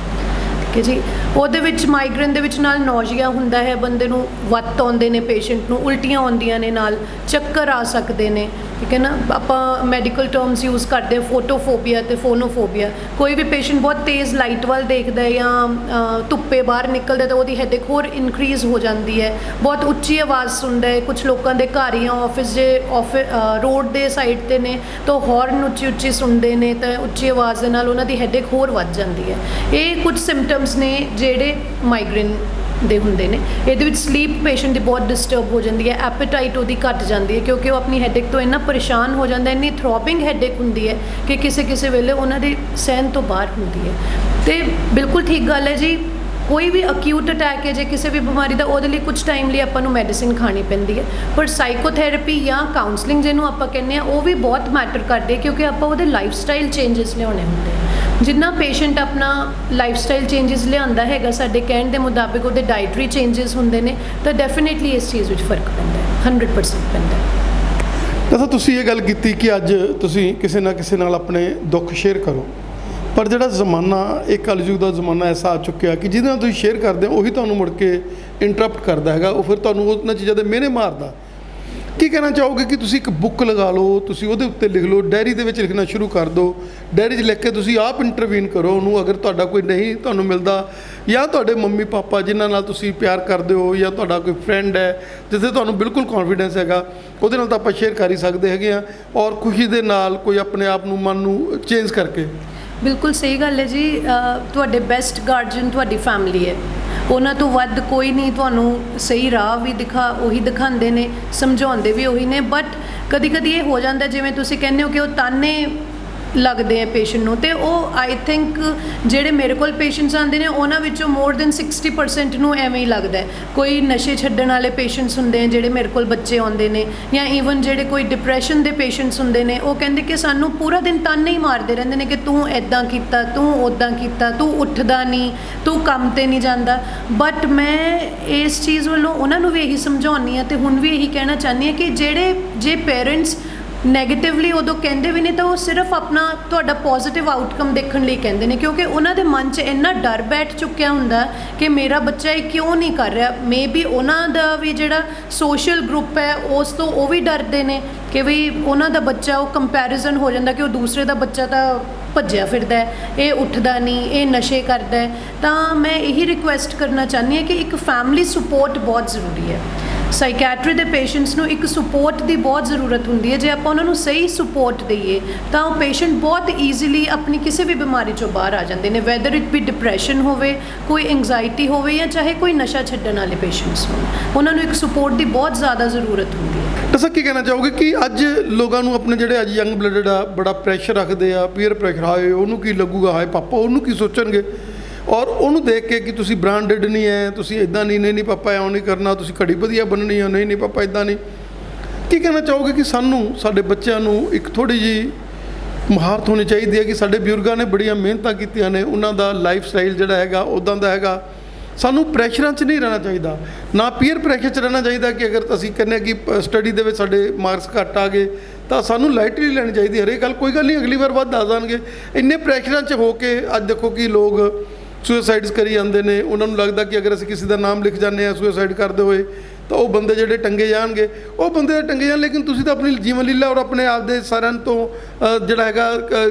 ਠੀਕ ਹੈ ਜੀ। ਉਹਦੇ ਵਿੱਚ ਮਾਈਗ੍ਰੇਨ ਦੇ ਵਿੱਚ ਨਾਲ ਨੌਜ਼ੀਆ ਹੁੰਦਾ ਹੈ, ਬੰਦੇ ਨੂੰ ਵੱਤ ਆਉਂਦੇ ਨੇ, ਪੇਸ਼ੈਂਟ ਨੂੰ ਉਲਟੀਆਂ ਆਉਂਦੀਆਂ ਨੇ, ਨਾਲ ਚੱਕਰ ਆ ਸਕਦੇ ਨੇ। ਠੀਕ ਹੈ ਨਾ, ਆਪਾਂ ਮੈਡੀਕਲ ਟਰਮਸ ਯੂਜ਼ ਕਰਦੇ ਹਾਂ, ਫੋਟੋਫੋਬੀਆ ਤੇ ਫੋਨੋਫੋਬੀਆ। ਕੋਈ ਵੀ ਪੇਸ਼ੈਂਟ ਬਹੁਤ ਤੇਜ਼ ਲਾਈਟ ਵੱਲ ਦੇਖਦਾ ਹੈ ਜਾਂ ਧੁੱਪੇ ਬਾਹਰ ਨਿਕਲਦਾ ਤਾਂ ਉਹਦੀ ਹੈਡੇਕ ਹੋਰ ਇਨਕਰੀਜ਼ ਹੋ ਜਾਂਦੀ ਹੈ। ਬਹੁਤ ਉੱਚੀ ਆਵਾਜ਼ ਸੁਣਦਾ ਹੈ, ਕੁਝ ਲੋਕਾਂ ਦੇ ਘਰ ਜਾਂ ਆਫਿਸ ਜੇ ਰੋਡ ਦੇ ਸਾਈਡ 'ਤੇ ਨੇ ਤਾਂ ਹਾਰਨ ਉੱਚੀ ਸੁਣਦੇ ਨੇ ਤਾਂ ਉੱਚੀ ਆਵਾਜ਼ ਦੇ ਨਾਲ ਉਹਨਾਂ ਦੀ ਹੈਡੇਕ ਹੋਰ ਵੱਧ ਜਾਂਦੀ ਹੈ। ਇਹ ਕੁਝ ਸਿੰਪਟਮਸ ਨੇ ਜਿਹੜੇ ਮਾਈਗ੍ਰੇਨ ਦੇ ਹੁੰਦੇ ਨੇ। ਇਹਦੇ ਵਿੱਚ ਸਲੀਪ ਪੇਸ਼ੈਂਟ ਦੀ ਬਹੁਤ ਡਿਸਟਰਬ ਹੋ ਜਾਂਦੀ ਹੈ, ਐਪੇਟਾਈਟ ਉਹਦੀ ਘਟ ਜਾਂਦੀ ਹੈ ਕਿਉਂਕਿ ਉਹ ਆਪਣੀ ਹੈਡੇਕ ਤੋਂ ਇੰਨਾ ਪਰੇਸ਼ਾਨ ਹੋ ਜਾਂਦਾ, ਇੰਨੀ ਥ੍ਰੋਬਿੰਗ ਹੈਡੇਕ ਹੁੰਦੀ ਹੈ ਕਿ ਕਿਸੇ ਵੇਲੇ ਉਹਨਾਂ ਦੀ ਸਹਿਣ ਤੋਂ ਬਾਹਰ ਹੁੰਦੀ ਹੈ। ਤੇ ਬਿਲਕੁਲ ਠੀਕ ਗੱਲ ਹੈ ਜੀ, ਕੋਈ ਵੀ ਅਕਿਊਟ ਅਟੈਕ ਹੈ ਜੇ ਕਿਸੇ ਵੀ ਬਿਮਾਰੀ ਦਾ, ਉਹਦੇ ਲਈ ਕੁਝ ਟਾਈਮ ਲਈ ਆਪਾਂ ਨੂੰ ਮੈਡੀਸਿਨ ਖਾਣੀ ਪੈਂਦੀ ਹੈ। ਪਰ ਸਾਈਕੋਥੈਰੇਪੀ ਜਾਂ ਕਾਉਂਸਲਿੰਗ ਜਿਹਨੂੰ ਆਪਾਂ ਕਹਿੰਦੇ ਹਾਂ ਉਹ ਵੀ ਬਹੁਤ ਮੈਟਰ ਕਰਦੀ ਹੈ ਕਿਉਂਕਿ ਆਪਾਂ ਉਹਦੇ ਲਾਈਫ ਸਟਾਈਲ ਚੇਂਜਸ ਲਿਆਉਣੇ ਹੁੰਦੇ ਆ। ਜਿੰਨਾ ਪੇਸ਼ੈਂਟ ਆਪਣਾ ਲਾਈਫ ਸਟਾਈਲ ਚੇਂਜਸ ਲਿਆਉਂਦਾ ਹੈਗਾ, ਸਾਡੇ ਕਹਿਣ ਦੇ ਮੁਤਾਬਿਕ ਉਹਦੇ ਡਾਈਟਰੀ ਚੇਂਜਸ ਹੁੰਦੇ ਨੇ, ਤਾਂ ਡੈਫੀਨੇਟਲੀ ਇਸ ਚੀਜ਼ ਵਿੱਚ ਫਰਕ ਪੈਂਦਾ ਹੈ, 100% ਪੈਂਦਾ ਹੈ। ਤਾਂ ਤੁਸੀਂ ਇਹ ਗੱਲ ਕੀਤੀ ਕਿ ਅੱਜ ਤੁਸੀਂ ਕਿਸੇ ਨਾ ਕਿਸੇ ਨਾਲ ਆਪਣੇ ਦੁੱਖ ਸ਼ੇਅਰ ਕਰੋ, ਪਰ ਜਿਹੜਾ ਜ਼ਮਾਨਾ, ਇਹ ਕਲਯੁਗ ਦਾ ਜ਼ਮਾਨਾ ਐਸਾ ਆ ਚੁੱਕਿਆ ਕਿ ਜਿਹਦੇ ਨਾਲ ਤੁਸੀਂ ਸ਼ੇਅਰ ਕਰਦੇ ਹੋ ਉਹੀ ਤੁਹਾਨੂੰ ਮੁੜ ਕੇ ਇੰਟਰਪਟ ਕਰਦਾ ਹੈਗਾ, ਉਹ ਫਿਰ ਤੁਹਾਨੂੰ ਉਹਨਾਂ ਚੀਜ਼ਾਂ ਦੇ ਮਿਹਣੇ ਮਾਰਦਾ। ਕੀ ਕਹਿਣਾ ਚਾਹੋਗੇ ਕਿ ਤੁਸੀਂ ਇੱਕ ਬੁੱਕ ਲਗਾ ਲਓ, ਤੁਸੀਂ ਉਹਦੇ ਉੱਤੇ ਲਿਖ ਲਓ, ਡਾਇਰੀ ਦੇ ਵਿੱਚ ਲਿਖਣਾ ਸ਼ੁਰੂ ਕਰ ਦਿਓ, ਡਾਇਰੀ 'ਚ ਲਿਖ ਕੇ ਤੁਸੀਂ ਆਪ ਇੰਟਰਵੀਨ ਕਰੋ ਉਹਨੂੰ। ਅਗਰ ਤੁਹਾਡਾ ਕੋਈ ਨਹੀਂ ਤੁਹਾਨੂੰ ਮਿਲਦਾ, ਜਾਂ ਤੁਹਾਡੇ ਮੰਮੀ ਪਾਪਾ ਜਿਨ੍ਹਾਂ ਨਾਲ ਤੁਸੀਂ ਪਿਆਰ ਕਰਦੇ ਹੋ, ਜਾਂ ਤੁਹਾਡਾ ਕੋਈ ਫਰੈਂਡ ਹੈ ਜਿੱਥੇ ਤੁਹਾਨੂੰ ਬਿਲਕੁਲ ਕੌਨਫੀਡੈਂਸ ਹੈਗਾ, ਉਹਦੇ ਨਾਲ ਤਾਂ ਆਪਾਂ ਸ਼ੇਅਰ ਕਰ ਹੀ ਸਕਦੇ ਹੈਗੇ ਹਾਂ। ਔਰ ਖੁਸ਼ੀ ਦੇ ਨਾਲ ਕੋਈ ਆਪਣੇ ਆਪ ਨੂੰ, ਮਨ ਨੂੰ ਚੇਂਜ ਕਰਕੇ ਬਿਲਕੁਲ ਸਹੀ ਗੱਲ ਹੈ ਜੀ। ਤੁਹਾਡੇ ਬੈਸਟ ਗਾਰਡੀਅਨ ਤੁਹਾਡੀ ਫੈਮਿਲੀ ਹੈ। ਉਹਨਾਂ ਤੋਂ ਵੱਧ ਕੋਈ ਨਹੀਂ ਤੁਹਾਨੂੰ ਸਹੀ ਰਾਹ ਵੀ ਉਹੀ ਦਿਖਾਉਂਦੇ ਨੇ, ਸਮਝਾਉਂਦੇ ਵੀ ਉਹੀ ਨੇ। ਬਟ ਕਦੀ ਕਦੀ ਇਹ ਹੋ ਜਾਂਦਾ ਜਿਵੇਂ ਤੁਸੀਂ ਕਹਿੰਦੇ ਹੋ ਕਿ ਉਹ ਤਾਨੇ ਲੱਗਦੇ ਆ ਪੇਸ਼ੈਂਟ ਨੂੰ, ਅਤੇ ਉਹ ਆਈ ਥਿੰਕ ਜਿਹੜੇ ਮੇਰੇ ਕੋਲ ਪੇਸ਼ੈਂਟਸ ਆਉਂਦੇ ਨੇ ਉਹਨਾਂ ਵਿੱਚੋਂ ਮੋਰ ਦੈਨ 60% ਨੂੰ ਐਵੇਂ ਹੀ ਲੱਗਦਾ। ਕੋਈ ਨਸ਼ੇ ਛੱਡਣ ਵਾਲੇ ਪੇਸ਼ੈਂਟਸ ਹੁੰਦੇ ਆ ਜਿਹੜੇ ਮੇਰੇ ਕੋਲ ਬੱਚੇ ਆਉਂਦੇ ਨੇ, ਜਾਂ ਈਵਨ ਜਿਹੜੇ ਕੋਈ ਡਿਪਰੈਸ਼ਨ ਦੇ ਪੇਸ਼ੈਂਟਸ ਹੁੰਦੇ ਨੇ, ਉਹ ਕਹਿੰਦੇ ਕਿ ਸਾਨੂੰ ਪੂਰਾ ਦਿਨ ਤਾਨੇ ਹੀ ਮਾਰਦੇ ਰਹਿੰਦੇ ਨੇ ਕਿ ਤੂੰ ਇੱਦਾਂ ਕੀਤਾ, ਤੂੰ ਉੱਦਾਂ ਕੀਤਾ, ਤੂੰ ਉੱਠਦਾ ਨਹੀਂ, ਤੂੰ ਕੰਮ 'ਤੇ ਨਹੀਂ ਜਾਂਦਾ। ਬਟ ਮੈਂ ਇਸ ਚੀਜ਼ ਵੱਲੋਂ ਉਹਨਾਂ ਨੂੰ ਵੀ ਇਹੀ ਸਮਝਾਉਂਦੀ ਹਾਂ ਅਤੇ ਹੁਣ ਵੀ ਇਹੀ ਕਹਿਣਾ ਚਾਹੁੰਦੀ ਹਾਂ ਕਿ ਜੇ ਪੇਰੈਂਟਸ ਨੈਗੇਟਿਵਲੀ ਉਦੋਂ ਕਹਿੰਦੇ ਵੀ ਨੇ ਤਾਂ ਉਹ ਸਿਰਫ ਆਪਣਾ ਤੁਹਾਡਾ ਪੋਜ਼ੀਟਿਵ ਆਊਟਕਮ ਦੇਖਣ ਲਈ ਕਹਿੰਦੇ ਨੇ, ਕਿਉਂਕਿ ਉਹਨਾਂ ਦੇ ਮਨ 'ਚ ਇੰਨਾ ਡਰ ਬੈਠ ਚੁੱਕਿਆ ਹੁੰਦਾ ਕਿ ਮੇਰਾ ਬੱਚਾ ਇਹ ਕਿਉਂ ਨਹੀਂ ਕਰ ਰਿਹਾ। ਮੇ ਬੀ ਉਹਨਾਂ ਦਾ ਵੀ ਜਿਹੜਾ ਸੋਸ਼ਲ ਗਰੁੱਪ ਹੈ ਉਸ ਤੋਂ ਉਹ ਵੀ ਡਰਦੇ ਨੇ ਕਿ ਵੀ ਉਹਨਾਂ ਦਾ ਬੱਚਾ, ਉਹ ਕੰਪੈਰੀਜ਼ਨ ਹੋ ਜਾਂਦਾ ਕਿ ਉਹ ਦੂਸਰੇ ਦਾ ਬੱਚਾ ਤਾਂ ਭੱਜਿਆ ਫਿਰਦਾ, ਇਹ ਉੱਠਦਾ ਨਹੀਂ, ਇਹ ਨਸ਼ੇ ਕਰਦਾ ਹੈ। ਤਾਂ ਮੈਂ ਇਹੀ ਰਿਕੁਐਸਟ ਕਰਨਾ ਚਾਹੁੰਦੀ ਹਾਂ ਕਿ ਇੱਕ ਫੈਮਿਲੀ ਸਪੋਰਟ ਬਹੁਤ ਜ਼ਰੂਰੀ ਹੈ। ਸਾਈਕੈਟਰੀ ਦੇ ਪੇਸ਼ੈਂਟਸ ਨੂੰ ਇੱਕ ਸਪੋਰਟ ਦੀ ਬਹੁਤ ਜ਼ਰੂਰਤ ਹੁੰਦੀ ਹੈ। ਜੇ ਆਪਾਂ ਉਹਨਾਂ ਨੂੰ ਸਹੀ ਸਪੋਰਟ ਦਈਏ ਤਾਂ ਉਹ ਪੇਸ਼ੈਂਟ ਬਹੁਤ ਈਜ਼ੀਲੀ ਆਪਣੀ ਕਿਸੇ ਵੀ ਬਿਮਾਰੀ 'ਚੋਂ ਬਾਹਰ ਆ ਜਾਂਦੇ ਨੇ, ਵੈਦਰ ਇਟ ਵੀ ਡਿਪਰੈਸ਼ਨ ਹੋਵੇ, ਕੋਈ ਐਂਗਜ਼ਾਇਟੀ ਹੋਵੇ, ਜਾਂ ਚਾਹੇ ਕੋਈ ਨਸ਼ਾ ਛੱਡਣ ਵਾਲੇ ਪੇਸ਼ੈਂਟਸ ਹੋਣ, ਉਹਨਾਂ ਨੂੰ ਇੱਕ ਸਪੋਰਟ ਦੀ ਬਹੁਤ ਜ਼ਿਆਦਾ ਜ਼ਰੂਰਤ ਹੁੰਦੀ ਹੈ। ਤਾਂ ਸਰ ਕੀ ਕਹਿਣਾ ਚਾਹੋਗੇ ਕਿ ਅੱਜ ਲੋਕਾਂ ਨੂੰ ਆਪਣੇ ਜਿਹੜੇ ਅੱਜ ਯੰਗ ਬਲੱਡਡ ਆ ਬੜਾ ਪ੍ਰੈਸ਼ਰ ਰੱਖਦੇ ਆ, ਪੀਅਰ ਪ੍ਰੈਸ਼ਰ, ਹਾਏ ਉਹਨੂੰ ਕੀ ਲੱਗੂਗਾ, ਹਾਏ ਪਾਪਾ ਉਹਨੂੰ ਕੀ ਸੋਚਣਗੇ, ਔਰ ਉਹਨੂੰ ਦੇਖ ਕੇ ਕਿ ਤੁਸੀਂ ਬ੍ਰਾਂਡਡ ਨਹੀਂ ਹੈ, ਤੁਸੀਂ ਇੱਦਾਂ ਨਹੀਂ ਪਾਪਾ ਇਉਂ ਨਹੀਂ ਕਰਨਾ, ਤੁਸੀਂ ਘੜੀ ਵਧੀਆ ਬਣਨੀ ਹੈ, ਨਹੀਂ ਪਾਪਾ ਇੱਦਾਂ ਨਹੀਂ। ਕੀ ਕਹਿਣਾ ਚਾਹੋਗੇ ਕਿ ਸਾਨੂੰ ਸਾਡੇ ਬੱਚਿਆਂ ਨੂੰ ਇੱਕ ਥੋੜ੍ਹੀ ਜਿਹੀ ਮਹਾਰਤ ਹੋਣੀ ਚਾਹੀਦੀ ਹੈ ਕਿ ਸਾਡੇ ਬਜ਼ੁਰਗਾਂ ਨੇ ਬੜੀਆਂ ਮਿਹਨਤਾਂ ਕੀਤੀਆਂ ਨੇ, ਉਹਨਾਂ ਦਾ ਲਾਈਫ ਸਟਾਈਲ ਜਿਹੜਾ ਹੈਗਾ ਉੱਦਾਂ ਦਾ ਹੈਗਾ। ਸਾਨੂੰ ਪ੍ਰੈਸ਼ਰਾਂ 'ਚ ਨਹੀਂ ਰਹਿਣਾ ਚਾਹੀਦਾ, ਨਾ ਪੀਅਰ ਪ੍ਰੈਸ਼ਰ 'ਚ ਰਹਿਣਾ ਚਾਹੀਦਾ ਕਿ ਅਗਰ ਅਸੀਂ ਕਹਿੰਦੇ ਕਿ ਸਟੱਡੀ ਦੇ ਵਿੱਚ ਸਾਡੇ ਮਾਰਕਸ ਘੱਟ ਆ ਗਏ ਤਾਂ ਸਾਨੂੰ ਲਾਈਟਲੀ ਲੈਣੀ ਚਾਹੀਦੀ ਹਰੇਕ ਗੱਲ। ਕੋਈ ਗੱਲ ਨਹੀਂ, ਅਗਲੀ ਵਾਰ ਵੱਧ ਆ ਜਾਣਗੇ। ਇੰਨੇ ਪ੍ਰੈਸ਼ਰਾਂ 'ਚ ਹੋ ਕੇ ਅੱਜ ਦੇਖੋ ਕਿ ਲੋਕ ਸੁਸਾਈਡਸ ਕਰੀ ਜਾਂਦੇ ਨੇ। ਉਹਨਾਂ ਨੂੰ ਲੱਗਦਾ ਕਿ ਅਗਰ ਅਸੀਂ ਕਿਸੇ ਦਾ ਨਾਮ ਲਿਖ ਜਾਂਦੇ ਹਾਂ ਸੁਸਾਈਡ ਕਰਦੇ ਹੋਏ ਤਾਂ ਉਹ ਬੰਦੇ ਜਿਹੜੇ ਟੰਗੇ ਜਾਣਗੇ, ਉਹ ਬੰਦੇ ਤਾਂ ਟੰਗੇ ਜਾਣ, ਲੇਕਿਨ ਤੁਸੀਂ ਤਾਂ ਆਪਣੀ ਜੀਵਨ ਲੀਲਾ ਔਰ ਆਪਣੇ ਆਪ ਦੇ ਸਾਰਿਆਂ ਤੋਂ ਜਿਹੜਾ ਹੈਗਾ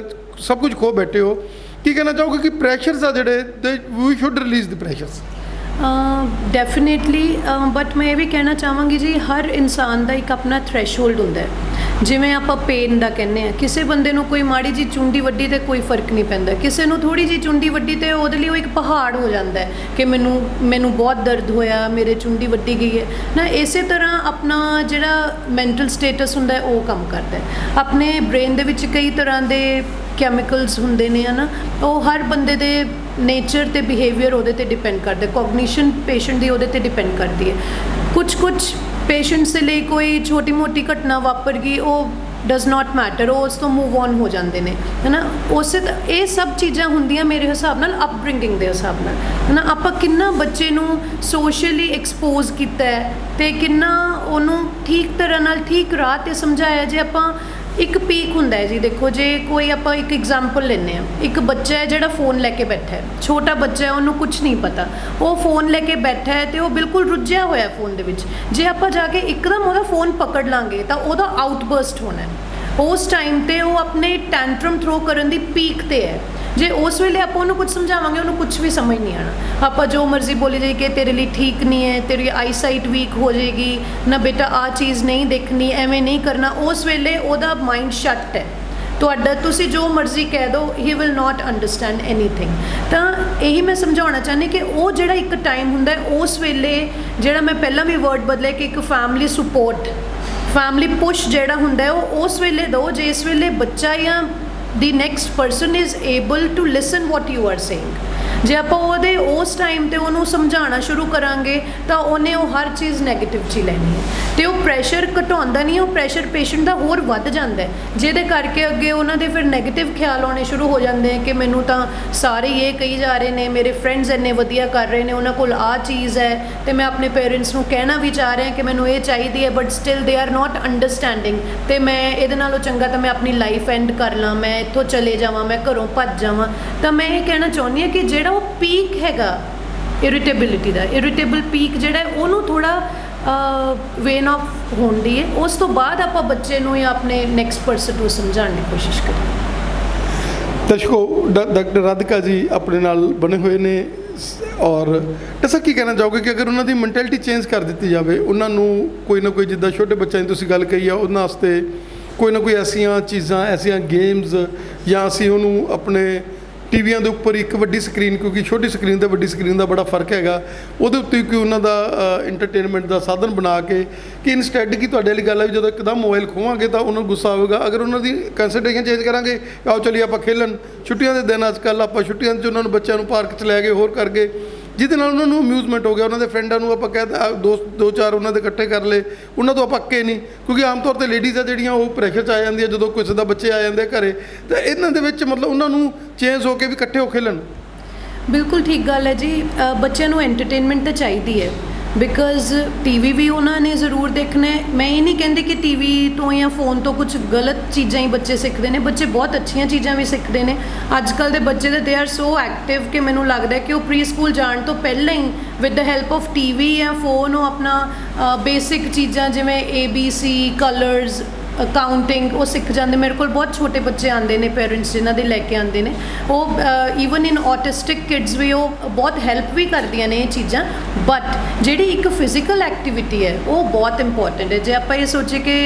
ਸਭ ਕੁਝ ਖੋ ਬੈਠੇ ਹੋ। ਕੀ ਕਹਿਣਾ ਚਾਹੋਗੇ ਕਿ ਪ੍ਰੈਸ਼ਰਸ ਆ ਜਿਹੜੇ we should release the pressures? Definitely, but ਮੈਂ ਇਹ ਵੀ ਕਹਿਣਾ ਚਾਹਾਂਗੀ ਜੀ, ਹਰ ਇਨਸਾਨ ਦਾ ਇੱਕ ਆਪਣਾ ਥ੍ਰੈਸ਼ਹੋਲਡ ਹੁੰਦਾ ਹੈ। ਜਿਵੇਂ ਆਪਾਂ ਪੇਨ ਦਾ ਕਹਿੰਦੇ ਹਾਂ, ਕਿਸੇ ਬੰਦੇ ਨੂੰ ਕੋਈ ਮਾੜੀ ਜੀ ਚੁੰਡੀ ਵੱਡੀ ਤੇ ਕੋਈ ਫਰਕ ਨਹੀਂ ਪੈਂਦਾ, ਕਿਸੇ ਨੂੰ ਥੋੜੀ ਜੀ ਚੁੰਡੀ ਵੱਡੀ ਤੇ ਉਹਦੇ ਲਈ ਉਹ ਇੱਕ ਪਹਾੜ ਹੋ ਜਾਂਦਾ ਹੈ ਕਿ ਮੈਨੂੰ ਬਹੁਤ ਦਰਦ ਹੋਇਆ, ਮੇਰੇ ਚੁੰਡੀ ਵੱਡੀ ਗਈ ਹੈ ਨਾ। ਇਸੇ ਤਰ੍ਹਾਂ ਆਪਣਾ ਜਿਹੜਾ ਮੈਂਟਲ ਸਟੇਟਸ ਹੁੰਦਾ ਉਹ ਕੰਮ ਕਰਦਾ ਹੈ। ਆਪਣੇ ਬ੍ਰੇਨ ਦੇ ਵਿੱਚ ਕਈ ਤਰ੍ਹਾਂ ਦੇ ਕੈਮੀਕਲਸ ਹੁੰਦੇ ਨੇ, ਹੈ ਨਾ, ਉਹ ਹਰ ਬੰਦੇ ਦੇ ਨੇਚਰ ਤੇ ਬਿਹੇਵੀਅਰ ਉਹਦੇ ਤੇ ਡਿਪੈਂਡ ਕਰਦਾ, ਕੋਗਨੀਸ਼ਨ ਪੇਸ਼ੈਂਟ ਦੀ ਉਹਦੇ ਤੇ ਡਿਪੈਂਡ ਕਰਦੀ ਹੈ। ਕੁਛ ਪੇਸ਼ੈਂਟਸ ਦੇ ਲਈ ਕੋਈ ਛੋਟੀ ਮੋਟੀ ਘਟਨਾ ਵਾਪਰ ਗਈ, ਉਹ ਡਜ਼ ਨਾਟ ਮੈਟਰ, ਉਹ ਉਸ ਤੋਂ ਮੂਵ ਔਨ ਹੋ ਜਾਂਦੇ ਨੇ, ਹੈ ਨਾ। ਇਹ ਸਭ ਚੀਜ਼ਾਂ ਹੁੰਦੀਆਂ ਮੇਰੇ ਹਿਸਾਬ ਨਾਲ ਅਪਬ੍ਰਿੰਗਿੰਗ ਦੇ ਹਿਸਾਬ ਨਾਲ, ਹੈ ਨਾ। ਆਪਾਂ ਕਿੰਨਾ ਬੱਚੇ ਨੂੰ ਸੋਸ਼ਲੀ ਐਕਸਪੋਜ਼ ਕੀਤਾ ਹੈ ਅਤੇ ਕਿੰਨਾ ਉਹਨੂੰ ਠੀਕ ਤਰ੍ਹਾਂ ਨਾਲ ਠੀਕ ਰਾਹ 'ਤੇ ਸਮਝਾਇਆ। ਜੇ ਆਪਾਂ ਇੱਕ ਪੀਕ ਹੁੰਦਾ ਹੈ ਜੀ, ਦੇਖੋ ਜੇ ਕੋਈ ਆਪਾਂ ਇੱਕ ਐਗਜ਼ਾਮਪਲ ਲੈਂਦੇ ਹਾਂ, ਇੱਕ ਬੱਚਾ ਹੈ ਜਿਹੜਾ ਫ਼ੋਨ ਲੈ ਕੇ ਬੈਠਾ ਹੈ, ਛੋਟਾ ਬੱਚਾ ਹੈ, ਉਹਨੂੰ ਕੁਝ ਨਹੀਂ ਪਤਾ, ਉਹ ਫ਼ੋਨ ਲੈ ਕੇ ਬੈਠਾ ਹੈ ਅਤੇ ਉਹ ਬਿਲਕੁਲ ਰੁੱਝਿਆ ਹੋਇਆ ਫ਼ੋਨ ਦੇ ਵਿੱਚ। ਜੇ ਆਪਾਂ ਜਾ ਕੇ ਇੱਕਦਮ ਉਹਦਾ ਫ਼ੋਨ ਪਕੜ ਲਾਂਗੇ ਤਾਂ ਉਹਦਾ ਆਊਟਬਰਸਟ ਹੋਣਾ ਹੈ। ਉਸ ਟਾਈਮ 'ਤੇ ਉਹ ਆਪਣੇ ਟੈਂਟਰਮ ਥਰੋ ਕਰਨ ਦੀ ਪੀਕ 'ਤੇ ਹੈ। ਜੇ ਉਸ ਵੇਲੇ ਆਪਾਂ ਉਹਨੂੰ ਕੁਝ ਸਮਝਾਵਾਂਗੇ, ਉਹਨੂੰ ਕੁਝ ਵੀ ਸਮਝ ਨਹੀਂ ਆਉਣਾ। ਆਪਾਂ ਜੋ ਮਰਜ਼ੀ ਬੋਲੀ ਜਾਈਏ ਕਿ ਤੇਰੇ ਲਈ ਠੀਕ ਨਹੀਂ ਹੈ, ਤੇਰੀ ਆਈਸਾਈਟ ਵੀਕ ਹੋ ਜਾਏਗੀ ਨਾ, ਬੇਟਾ ਆਹ ਚੀਜ਼ ਨਹੀਂ ਦੇਖਣੀ, ਐਵੇਂ ਨਹੀਂ ਕਰਨਾ। ਉਸ ਵੇਲੇ ਉਹਦਾ ਮਾਈਂਡ ਸ਼ਟ ਹੈ ਤੁਹਾਡਾ, ਤੁਸੀਂ ਜੋ ਮਰਜ਼ੀ ਕਹਿ ਦਿਓ, he will not understand anything. ਤਾਂ ਇਹੀ ਮੈਂ ਸਮਝਾਉਣਾ ਚਾਹੁੰਦੀ ਕਿ ਉਹ ਜਿਹੜਾ ਇੱਕ ਟਾਈਮ ਹੁੰਦਾ ਉਸ ਵੇਲੇ, ਜਿਹੜਾ ਮੈਂ ਪਹਿਲਾਂ ਵੀ ਵਰਡ ਬਦਲਿਆ ਕਿ ਇੱਕ ਫੈਮਿਲੀ ਸਪੋਰਟ, ਫੈਮਿਲੀ ਪੁਸ਼ ਜਿਹੜਾ ਹੁੰਦਾ ਉਹ ਉਸ ਵੇਲੇ ਦਿਓ ਜੇ ਇਸ ਵੇਲੇ ਬੱਚਾ ਜਾਂ the next person is able to listen what you are saying। ਜੇ ਆਪਾਂ ਉਹਦੇ ਉਸ ਟਾਈਮ 'ਤੇ ਉਹਨੂੰ ਸਮਝਾਉਣਾ ਸ਼ੁਰੂ ਕਰਾਂਗੇ ਤਾਂ ਉਹਨੇ ਉਹ ਹਰ ਚੀਜ਼ ਨੈਗੇਟਿਵ 'ਚ ਹੀ ਲੈਣੀ ਹੈ, ਅਤੇ ਉਹ ਪ੍ਰੈਸ਼ਰ ਘਟਾਉਂਦਾ ਨਹੀਂ, ਉਹ ਪ੍ਰੈਸ਼ਰ ਪੇਸ਼ੈਂਟ ਦਾ ਹੋਰ ਵੱਧ ਜਾਂਦਾ ਹੈ, ਜਿਹਦੇ ਕਰਕੇ ਅੱਗੇ ਉਹਨਾਂ ਦੇ ਫਿਰ ਨੈਗੇਟਿਵ ਖਿਆਲ ਆਉਣੇ ਸ਼ੁਰੂ ਹੋ ਜਾਂਦੇ ਹੈ ਕਿ ਮੈਨੂੰ ਤਾਂ ਸਾਰੇ ਇਹ ਕਹੀ ਜਾ ਰਹੇ ਨੇ, ਮੇਰੇ ਫਰੈਂਡਸ ਇੰਨੇ ਵਧੀਆ ਕਰ ਰਹੇ ਨੇ, ਉਹਨਾਂ ਕੋਲ ਆਹ ਚੀਜ਼ ਹੈ, ਅਤੇ ਮੈਂ ਆਪਣੇ ਪੇਰੈਂਟਸ ਨੂੰ ਕਹਿਣਾ ਵੀ ਚਾਹ ਰਿਹਾ ਕਿ ਮੈਨੂੰ ਇਹ ਚਾਹੀਦੀ ਹੈ, but still they are not understanding, ਅਤੇ ਮੈਂ ਇਹਦੇ ਨਾਲੋਂ ਚੰਗਾ ਤਾਂ ਮੈਂ ਆਪਣੀ ਲਾਈਫ ਐਂਡ ਕਰ ਲਾਂ, ਮੈਂ ਇੱਥੋਂ ਚਲੇ ਜਾਵਾਂ, ਮੈਂ ਘਰੋਂ ਭੱਜ ਜਾਵਾਂ। ਤਾਂ ਮੈਂ ਇਹ ਕਹਿਣਾ ਚਾਹੁੰਦੀ ਹਾਂ ਕਿ ਜਿਹੜਾ ਉਹ ਪੀਕ ਹੈਗਾ ਇਰੀਟੇਬਿਲਿਟੀ ਦਾ, ਇਰੀਟੇਬਲ ਪੀਕ ਜਿਹੜਾ ਉਹਨੂੰ ਥੋੜ੍ਹਾ ਵੇਨ ਆਫ ਹੋਣ ਦੀ ਹੈ। ਉਸ ਤੋਂ ਬਾਅਦ ਆਪਾਂ ਬੱਚੇ ਨੂੰ ਜਾਂ ਆਪਣੇ ਨੈਕਸਟ ਪਰਸਨ ਨੂੰ ਸਮਝਾਉਣ ਦੀ ਕੋਸ਼ਿਸ਼ ਕਰੀਏ। ਦਰਸ਼ਕੋ, ਡਾਕਟਰ ਰਾਧਿਕਾ ਜੀ ਆਪਣੇ ਨਾਲ ਬਣੇ ਹੋਏ ਨੇ, ਔਰ ਦੱਸੋ ਕੀ ਕਹਿਣਾ ਚਾਹੋਗੇ ਕਿ ਅਗਰ ਉਹਨਾਂ ਦੀ ਮੈਂਟੈਲਿਟੀ ਚੇਂਜ ਕਰ ਦਿੱਤੀ ਜਾਵੇ, ਉਹਨਾਂ ਨੂੰ ਕੋਈ ਨਾ ਕੋਈ, ਜਿੱਦਾਂ ਛੋਟੇ ਬੱਚਿਆਂ ਦੀ ਤੁਸੀਂ ਗੱਲ ਕਹੀ ਆ, ਉਹਨਾਂ ਵਾਸਤੇ ਕੋਈ ਨਾ ਕੋਈ ਐਸੀਆਂ ਚੀਜ਼ਾਂ, ਐਸੀਆਂ ਗੇਮਸ, ਜਾਂ ਅਸੀਂ ਉਹਨੂੰ ਆਪਣੇ ਟੀਵੀਆਂ ਦੇ ਉੱਪਰ ਇੱਕ ਵੱਡੀ ਸਕਰੀਨ, ਕਿਉਂਕਿ ਛੋਟੀ ਸਕਰੀਨ ਤੇ ਵੱਡੀ ਸਕਰੀਨ ਦਾ ਬੜਾ ਫਰਕ ਹੈਗਾ, ਉਹਦੇ ਉੱਤੇ ਕਿ ਉਹਨਾਂ ਦਾ ਇੰਟਰਟੇਨਮੈਂਟ ਦਾ ਸਾਧਨ ਬਣਾ ਕੇ ਕਿ ਇਨਸਟੈਡ ਕਿ ਤੁਹਾਡੇ ਵਾਲੀ ਗੱਲ ਹੈ ਵੀ ਜਦੋਂ ਇੱਕਦਮ ਮੋਬਾਈਲ ਖੋਵਾਂਗੇ ਤਾਂ ਉਹਨਾਂ ਨੂੰ ਗੁੱਸਾ ਆਵੇਗਾ। ਅਗਰ ਉਹਨਾਂ ਦੀ ਕੰਸੈਂਟਰੇਸ਼ਨ ਚੇਂਜ ਕਰਾਂਗੇ, ਆਓ ਚਲੀਏ ਆਪਾਂ ਖੇਲਣ, ਛੁੱਟੀਆਂ ਦੇ ਦਿਨ ਅੱਜ ਕੱਲ੍ਹ ਆਪਾਂ ਛੁੱਟੀਆਂ 'ਚ ਉਹਨਾਂ ਨੂੰ ਬੱਚਿਆਂ ਨੂੰ ਪਾਰਕ 'ਚ ਲੈ ਗਏ, ਹੋਰ ਕਰ ਗਏ, ਜਿਹਦੇ ਨਾਲ ਉਹਨਾਂ ਨੂੰ ਅਮਿਊਜ਼ਮੈਂਟ ਹੋ ਗਿਆ। ਉਹਨਾਂ ਦੇ ਫਰੈਂਡਾਂ ਨੂੰ ਆਪਾਂ ਕਹਿ ਦੋਸਤ 2-4 ਉਹਨਾਂ ਦੇ ਇਕੱਠੇ ਕਰ ਲਏ, ਉਹਨਾਂ ਤੋਂ ਆਪਾਂ ਅੱਕੇ ਨਹੀਂ, ਕਿਉਂਕਿ ਆਮ ਤੌਰ 'ਤੇ ਲੇਡੀਜ਼ ਆ ਜਿਹੜੀਆਂ ਉਹ ਪ੍ਰੈਸ਼ਰ 'ਚ ਆ ਜਾਂਦੀਆਂ ਜਦੋਂ ਕਿਸੇ ਦਾ ਬੱਚੇ ਆ ਜਾਂਦੇ ਘਰੇ, ਤਾਂ ਇਹਨਾਂ ਦੇ ਵਿੱਚ ਮਤਲਬ ਉਹਨਾਂ ਨੂੰ ਚੇਂਜ ਹੋ ਕੇ ਵੀ ਇਕੱਠੇ ਹੋ ਖੇਲਣ। ਬਿਲਕੁਲ ਠੀਕ ਗੱਲ ਹੈ ਜੀ। ਬੱਚਿਆਂ ਨੂੰ ਐਂਟਰਟੇਨਮੈਂਟ ਤਾਂ ਚਾਹੀਦੀ ਹੈ, ਬਿਕਾਜ਼ ਟੀਵੀ ਵੀ ਉਹਨਾਂ ਨੇ ਜ਼ਰੂਰ ਦੇਖਣਾ ਹੈ। ਮੈਂ ਇਹ ਨਹੀਂ ਕਹਿੰਦੀ ਕਿ ਟੀਵੀ ਤੋਂ ਜਾਂ ਫੋਨ ਤੋਂ ਕੁਝ ਗਲਤ ਚੀਜ਼ਾਂ ਹੀ ਬੱਚੇ ਸਿੱਖਦੇ ਨੇ, ਬੱਚੇ ਬਹੁਤ ਅੱਛੀਆਂ ਚੀਜ਼ਾਂ ਵੀ ਸਿੱਖਦੇ ਨੇ। ਅੱਜ ਕੱਲ੍ਹ ਦੇ ਬੱਚੇ ਦੇ ਆਰ ਸੋ ਐਕਟਿਵ ਕਿ ਮੈਨੂੰ ਲੱਗਦਾ ਕਿ ਉਹ ਪ੍ਰੀ ਸਕੂਲ ਜਾਣ ਤੋਂ ਪਹਿਲਾਂ ਹੀ with the help of TV ਜਾਂ ਫੋਨ ਉਹ ਆਪਣਾ ਬੇਸਿਕ ਚੀਜ਼ਾਂ ਜਿਵੇਂ ABC, ਕਲਰਸ, ਕਾਊਂਟਿੰਗ ਉਹ ਸਿੱਖ ਜਾਂਦੇ। ਮੇਰੇ ਕੋਲ ਬਹੁਤ ਛੋਟੇ ਬੱਚੇ ਆਉਂਦੇ ਨੇ, ਪੇਰੈਂਟਸ ਜਿਨ੍ਹਾਂ ਦੇ ਲੈ ਕੇ ਆਉਂਦੇ ਨੇ, ਉਹ ਈਵਨ ਇਨ ਆਟਿਸਟਿਕ ਕਿਡਸ ਵੀ ਉਹ ਬਹੁਤ ਹੈਲਪ ਵੀ ਕਰਦੀਆਂ ਨੇ ਇਹ ਚੀਜ਼ਾਂ। ਬਟ ਜਿਹੜੀ ਇੱਕ ਫਿਜ਼ੀਕਲ ਐਕਟੀਵਿਟੀ ਹੈ ਉਹ ਬਹੁਤ ਇੰਪੋਰਟੈਂਟ ਹੈ। ਜੇ ਆਪਾਂ ਇਹ ਸੋਚੇ ਕਿ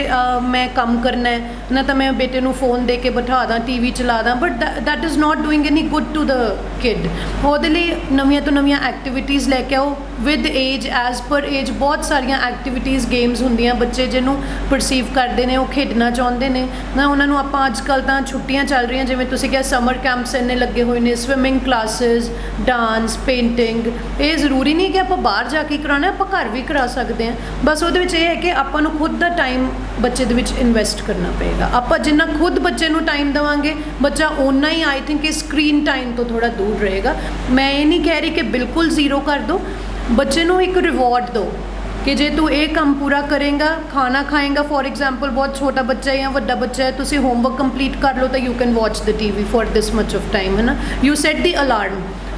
ਮੈਂ ਕੰਮ ਕਰਨਾ ਹੈ ਨਾ, ਤਾਂ ਮੈਂ ਬੇਟੇ ਨੂੰ ਫੋਨ ਦੇ ਕੇ ਬਿਠਾ ਦਾਂ, ਟੀਵੀ ਚਲਾ ਦਾਂ, but that is not doing any good to the kid. ਉਹਦੇ ਲਈ ਨਵੀਆਂ ਤੋਂ ਨਵੀਆਂ ਐਕਟੀਵਿਟੀਜ਼ ਲੈ ਕੇ ਆਓ with age, as per age. ਬਹੁਤ ਸਾਰੀਆਂ ਐਕਟੀਵਿਟੀਜ਼, ਗੇਮਸ ਹੁੰਦੀਆਂ, ਬੱਚੇ ਜਿਹਨੂੰ ਪਰਸੀਵ ਕਰਦੇ ਨੇ, ਉਹ ਖੇਡਣਾ ਚਾਹੁੰਦੇ ਨੇ ਨਾ, ਉਹਨਾਂ ਨੂੰ ਆਪਾਂ ਅੱਜ ਕੱਲ੍ਹ ਤਾਂ ਛੁੱਟੀਆਂ ਚੱਲ ਰਹੀਆਂ, ਜਿਵੇਂ ਤੁਸੀਂ ਕਿਹਾ ਸਮਰ ਕੈਂਪਸ ਇੰਨੇ ਲੱਗੇ ਹੋਏ ਨੇ, ਸਵਿਮਿੰਗ ਕਲਾਸਿਸ, ਡਾਂਸ, ਪੇਂਟਿੰਗ। ਇਹ ਜ਼ਰੂਰੀ ਨਹੀਂ ਕਿ ਆਪਾਂ ਬਾਹਰ ਜਾ ਕੇ ਕਰਾਉਣਾ, ਆਪਾਂ ਘਰ ਵੀ ਕਰਾ ਸਕਦੇ ਹਾਂ। ਬਸ ਉਹਦੇ ਵਿੱਚ ਇਹ ਹੈ ਕਿ ਆਪਾਂ ਨੂੰ ਖੁਦ ਦਾ ਟਾਈਮ ਬੱਚੇ ਦੇ ਵਿੱਚ ਇਨਵੈਸਟ ਕਰਨਾ ਪਏਗਾ। ਆਪਾਂ ਜਿੰਨਾ ਖੁਦ ਬੱਚੇ ਨੂੰ ਟਾਈਮ ਦੇਵਾਂਗੇ, ਬੱਚਾ ਓਨਾ ਹੀ ਆਈ ਥਿੰਕ ਕਿ ਸਕਰੀਨ ਟਾਈਮ ਤੋਂ ਥੋੜ੍ਹਾ ਦੂਰ ਰਹੇਗਾ। ਮੈਂ ਇਹ ਨਹੀਂ ਕਹਿ ਰਹੀ ਕਿ ਬਿਲਕੁਲ ਜ਼ੀਰੋ ਕਰ ਦਿਓ, ਬੱਚੇ ਨੂੰ ਇੱਕ ਰਿਵਾਰਡ ਦਿਓ ਕਿ ਜੇ ਤੂੰ ਇਹ ਕੰਮ ਪੂਰਾ ਕਰੇਗਾ, ਖਾਣਾ ਖਾਏਗਾ, ਫੋਰ ਐਗਜ਼ਾਮਪਲ ਬਹੁਤ ਛੋਟਾ ਬੱਚਾ ਹੈ ਜਾਂ ਵੱਡਾ ਬੱਚਾ ਹੈ, ਤੁਸੀਂ ਹੋਮਵਰਕ ਕੰਪਲੀਟ ਕਰ ਲਓ ਤਾਂ you can watch the TV for this much of time, ਹੈ ਨਾ। You set the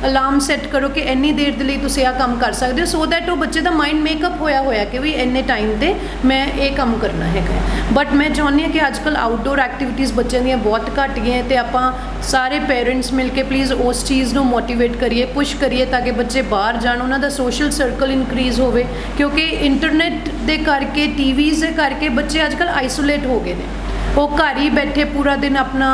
alarm set ਕਰੋ ਕਿ ਇੰਨੀ ਦੇਰ ਦੇ ਲਈ ਤੁਸੀਂ ਆਹ ਕੰਮ ਕਰ ਸਕਦੇ ਹੋ, ਸੋ ਦੈਟ ਉਹ ਬੱਚੇ ਦਾ ਮਾਈਂਡ ਮੇਕਅਪ ਹੋਇਆ ਕਿ ਵੀ ਇੰਨੇ ਟਾਈਮ 'ਤੇ ਮੈਂ ਇਹ ਕੰਮ ਕਰਨਾ ਹੈਗਾ। ਬਟ ਮੈਂ ਚਾਹੁੰਦੀ ਹਾਂ ਕਿ ਅੱਜ ਕੱਲ੍ਹ ਆਊਟਡੋਰ ਐਕਟੀਵਿਟੀਜ਼ ਬੱਚਿਆਂ ਦੀਆਂ ਬਹੁਤ ਘੱਟ ਗਈਆਂ, ਅਤੇ ਆਪਾਂ ਸਾਰੇ ਪੇਰੈਂਟਸ ਮਿਲ ਕੇ ਪਲੀਜ਼ ਉਸ ਚੀਜ਼ ਨੂੰ ਮੋਟੀਵੇਟ ਕਰੀਏ, ਪੁਸ਼ ਕਰੀਏ ਤਾਂ ਕਿ ਬੱਚੇ ਬਾਹਰ ਜਾਣ, ਉਹਨਾਂ ਦਾ ਸੋਸ਼ਲ ਸਰਕਲ ਇਨਕਰੀਜ਼ ਹੋਵੇ। ਕਿਉਂਕਿ ਇੰਟਰਨੈਟ ਦੇ ਕਰਕੇ, ਟੀਵੀਜ਼ ਦੇ ਕਰਕੇ ਬੱਚੇ ਅੱਜ ਕੱਲ੍ਹ ਆਈਸੋਲੇਟ ਹੋ ਗਏ ਨੇ, ਉਹ ਘਰ ਹੀ ਬੈਠੇ ਪੂਰਾ ਦਿਨ ਆਪਣਾ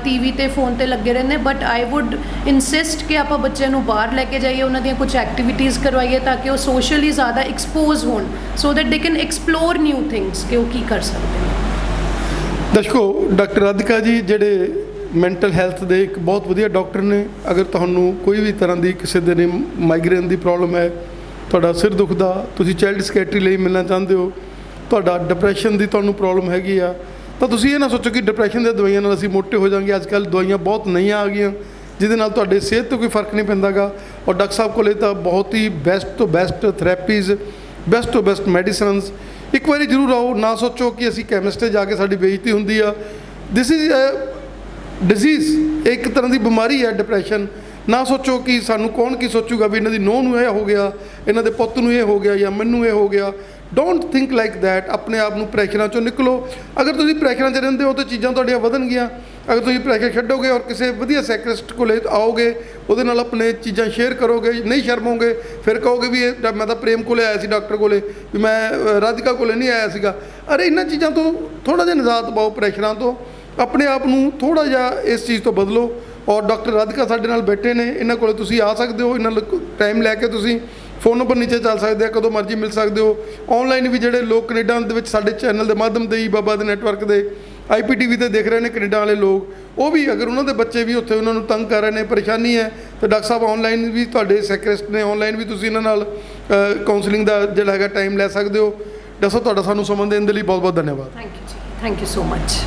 ਟੀਵੀ ਤੇ ਫੋਨ ਤੇ ਲੱਗੇ ਰਹਿੰਦੇ। ਬਟ ਆਈ ਵੁੱਡ ਇਨਸਿਸਟ ਕਿ ਆਪਾਂ ਬੱਚਿਆਂ ਨੂੰ ਬਾਹਰ ਲੈ ਕੇ ਜਾਈਏ, ਉਹਨਾਂ ਦੀਆਂ ਕੁਝ ਐਕਟੀਵਿਟੀਜ਼ ਕਰਵਾਈਏ ਤਾਂ ਕਿ ਉਹ ਸੋਸ਼ਲੀ ਜ਼ਿਆਦਾ ਐਕਸਪੋਜ਼ ਹੋਣ, so that they can explore new things ਕਿ ਉਹ ਕੀ ਕਰ ਸਕਦੇ ਨੇ। ਦਰਸ਼ਕੋ, ਡਾਕਟਰ ਰਾਧਿਕਾ ਜੀ ਜਿਹੜੇ ਮੈਂਟਲ ਹੈਲਥ ਦੇ ਇੱਕ ਬਹੁਤ ਵਧੀਆ ਡਾਕਟਰ ਨੇ। ਅਗਰ ਤੁਹਾਨੂੰ ਕੋਈ ਵੀ ਤਰ੍ਹਾਂ ਦੀ ਕਿਸੇ ਦੇ ਨੇ ਮਾਈਗ੍ਰੇਨ ਦੀ ਪ੍ਰੋਬਲਮ ਹੈ, ਤੁਹਾਡਾ ਸਿਰ ਦੁਖਦਾ, ਤੁਸੀਂ ਚਾਈਲਡ ਸੈਕਟਰੀ ਲਈ ਮਿਲਣਾ ਚਾਹੁੰਦੇ ਹੋ, ਤੁਹਾਡਾ ਡਿਪਰੈਸ਼ਨ ਦੀ ਤੁਹਾਨੂੰ ਪ੍ਰੋਬਲਮ ਹੈਗੀ ਆ, ਤਾਂ ਤੁਸੀਂ ਇਹ ਨਾ ਸੋਚੋ ਕਿ ਡਿਪਰੈਸ਼ਨ ਦੀਆਂ ਦਵਾਈਆਂ ਨਾਲ ਅਸੀਂ ਮੋਟੇ ਹੋ ਜਾਵਾਂਗੇ। ਅੱਜ ਕੱਲ੍ਹ ਦਵਾਈਆਂ ਬਹੁਤ ਨਈਆਂ ਆ ਗਈਆਂ ਜਿਹਦੇ ਨਾਲ ਤੁਹਾਡੇ ਸਿਹਤ 'ਤੇ ਕੋਈ ਫਰਕ ਨਹੀਂ ਪੈਂਦਾ ਗਾ। ਔਰ ਡਾਕਟਰ ਸਾਹਿਬ ਕੋਲੇ ਤਾਂ ਬਹੁਤ ਹੀ ਬੈਸਟ ਤੋਂ ਬੈਸਟ ਥੈਰੇਪੀਜ਼, ਬੈਸਟ ਤੋਂ ਬੈਸਟ ਮੈਡੀਸਨਸ। ਇੱਕ ਵਾਰੀ ਜ਼ਰੂਰ ਆਓ, ਨਾ ਸੋਚੋ ਕਿ ਅਸੀਂ ਕੈਮਿਸਟ 'ਤੇ ਜਾ ਕੇ ਸਾਡੀ ਬੇਇੱਜ਼ਤੀ ਹੁੰਦੀ ਆ। ਦਿਸ ਇਜ਼ ਡਿਜ਼ੀਜ਼, ਇੱਕ ਤਰ੍ਹਾਂ ਦੀ ਬਿਮਾਰੀ ਹੈ ਡਿਪਰੈਸ਼ਨ। ਨਾ ਸੋਚੋ ਕਿ ਸਾਨੂੰ ਕੌਣ ਕੀ ਸੋਚੂਗਾ ਵੀ ਇਹਨਾਂ ਦੀ ਨੂੰਹ ਨੂੰ ਇਹ ਹੋ ਗਿਆ, ਇਹਨਾਂ ਦੇ ਪੁੱਤ ਨੂੰ ਇਹ ਹੋ ਗਿਆ ਜਾਂ ਮੈਨੂੰ ਇਹ ਹੋ ਗਿਆ। Don't think like that. ਆਪਣੇ ਆਪ ਨੂੰ ਪ੍ਰੈਸ਼ਰਾਂ 'ਚੋਂ ਨਿਕਲੋ। ਅਗਰ ਤੁਸੀਂ ਪ੍ਰੈਸ਼ਰਾਂ 'ਚ ਰਹਿੰਦੇ ਹੋ ਤਾਂ ਚੀਜ਼ਾਂ ਤੁਹਾਡੀਆਂ ਵਧਣਗੀਆਂ। ਅਗਰ ਤੁਸੀਂ ਪ੍ਰੈਸ਼ਰ ਛੱਡੋਗੇ ਔਰ ਕਿਸੇ ਵਧੀਆ ਸਾਈਕਲਿਸਟ ਕੋਲੇ ਆਓਗੇ, ਉਹਦੇ ਨਾਲ ਆਪਣੇ ਚੀਜ਼ਾਂ ਸ਼ੇਅਰ ਕਰੋਗੇ, ਨਹੀਂ ਸ਼ਰਮੋਗੇ, ਫਿਰ ਕਹੋਗੇ ਵੀ ਇਹ ਮੈਂ ਤਾਂ ਪ੍ਰੇਮ ਕੋਲੇ ਆਇਆ ਸੀ, ਡਾਕਟਰ ਕੋਲੇ, ਵੀ ਮੈਂ ਰਾਧਿਕਾ ਕੋਲੇ ਨਹੀਂ ਆਇਆ ਸੀਗਾ। ਅਰੇ ਇਹਨਾਂ ਚੀਜ਼ਾਂ ਤੋਂ ਥੋੜ੍ਹਾ ਜਿਹਾ ਨਿਜਾਤ ਪਾਓ, ਪ੍ਰੈਸ਼ਰਾਂ ਤੋਂ। ਆਪਣੇ ਆਪ ਨੂੰ ਥੋੜ੍ਹਾ ਜਿਹਾ ਇਸ ਚੀਜ਼ ਤੋਂ ਬਦਲੋ। ਔਰ ਡਾਕਟਰ ਰਾਧਿਕਾ ਸਾਡੇ ਨਾਲ ਬੈਠੇ ਨੇ, ਇਹਨਾਂ ਕੋਲ ਤੁਸੀਂ ਆ ਸਕਦੇ ਹੋ। ਇਹਨਾਂ ਟਾਈਮ ਲੈ ਕੇ ਤੁਸੀਂ ਫੋਨ ਨੰਬਰ ਨੀਚੇ ਚੱਲ ਸਕਦੇ ਆ, ਕਦੋਂ ਮਰਜ਼ੀ ਮਿਲ ਸਕਦੇ ਹੋ। ਔਨਲਾਈਨ ਵੀ ਜਿਹੜੇ ਲੋਕ ਕੈਨੇਡਾ ਦੇ ਵਿੱਚ ਸਾਡੇ ਚੈਨਲ ਦੇ ਮਾਧਿਅਮ ਦੇ ਹੀ ਬਾਬਾ ਦੇ ਨੈਟਵਰਕ ਦੇ IPTV ਤੇ ਦੇਖ ਰਹੇ ਨੇ ਕੈਨੇਡਾ ਵਾਲੇ ਲੋਕ, ਉਹ ਵੀ ਅਗਰ ਉਹਨਾਂ ਦੇ ਬੱਚੇ ਵੀ ਉੱਥੇ ਉਹਨਾਂ ਨੂੰ ਤੰਗ ਕਰ ਰਹੇ ਨੇ, ਪਰੇਸ਼ਾਨੀ ਹੈ, ਤਾਂ ਡਾਕਟਰ ਸਾਹਿਬ ਔਨਲਾਈਨ ਵੀ ਤੁਹਾਡੇ ਸਾਈਕਲਿਸਟ ਨੇ, ਔਨਲਾਈਨ ਵੀ ਤੁਸੀਂ ਇਹਨਾਂ ਨਾਲ ਕਾਉਂਸਲਿੰਗ ਦਾ ਜਿਹੜਾ ਹੈਗਾ ਟਾਈਮ ਲੈ ਸਕਦੇ ਹੋ। ਡਾਕਟਰ ਸਾਹਿਬ, ਤੁਹਾਡਾ ਸਾਨੂੰ ਸਮਾਂ ਦੇਣ ਦੇ ਲਈ ਬਹੁਤ ਬਹੁਤ ਧੰਨਵਾਦ। ਥੈਂਕ ਯੂ ਜੀ, ਥੈਂਕ ਯੂ ਸੋ ਮਚ।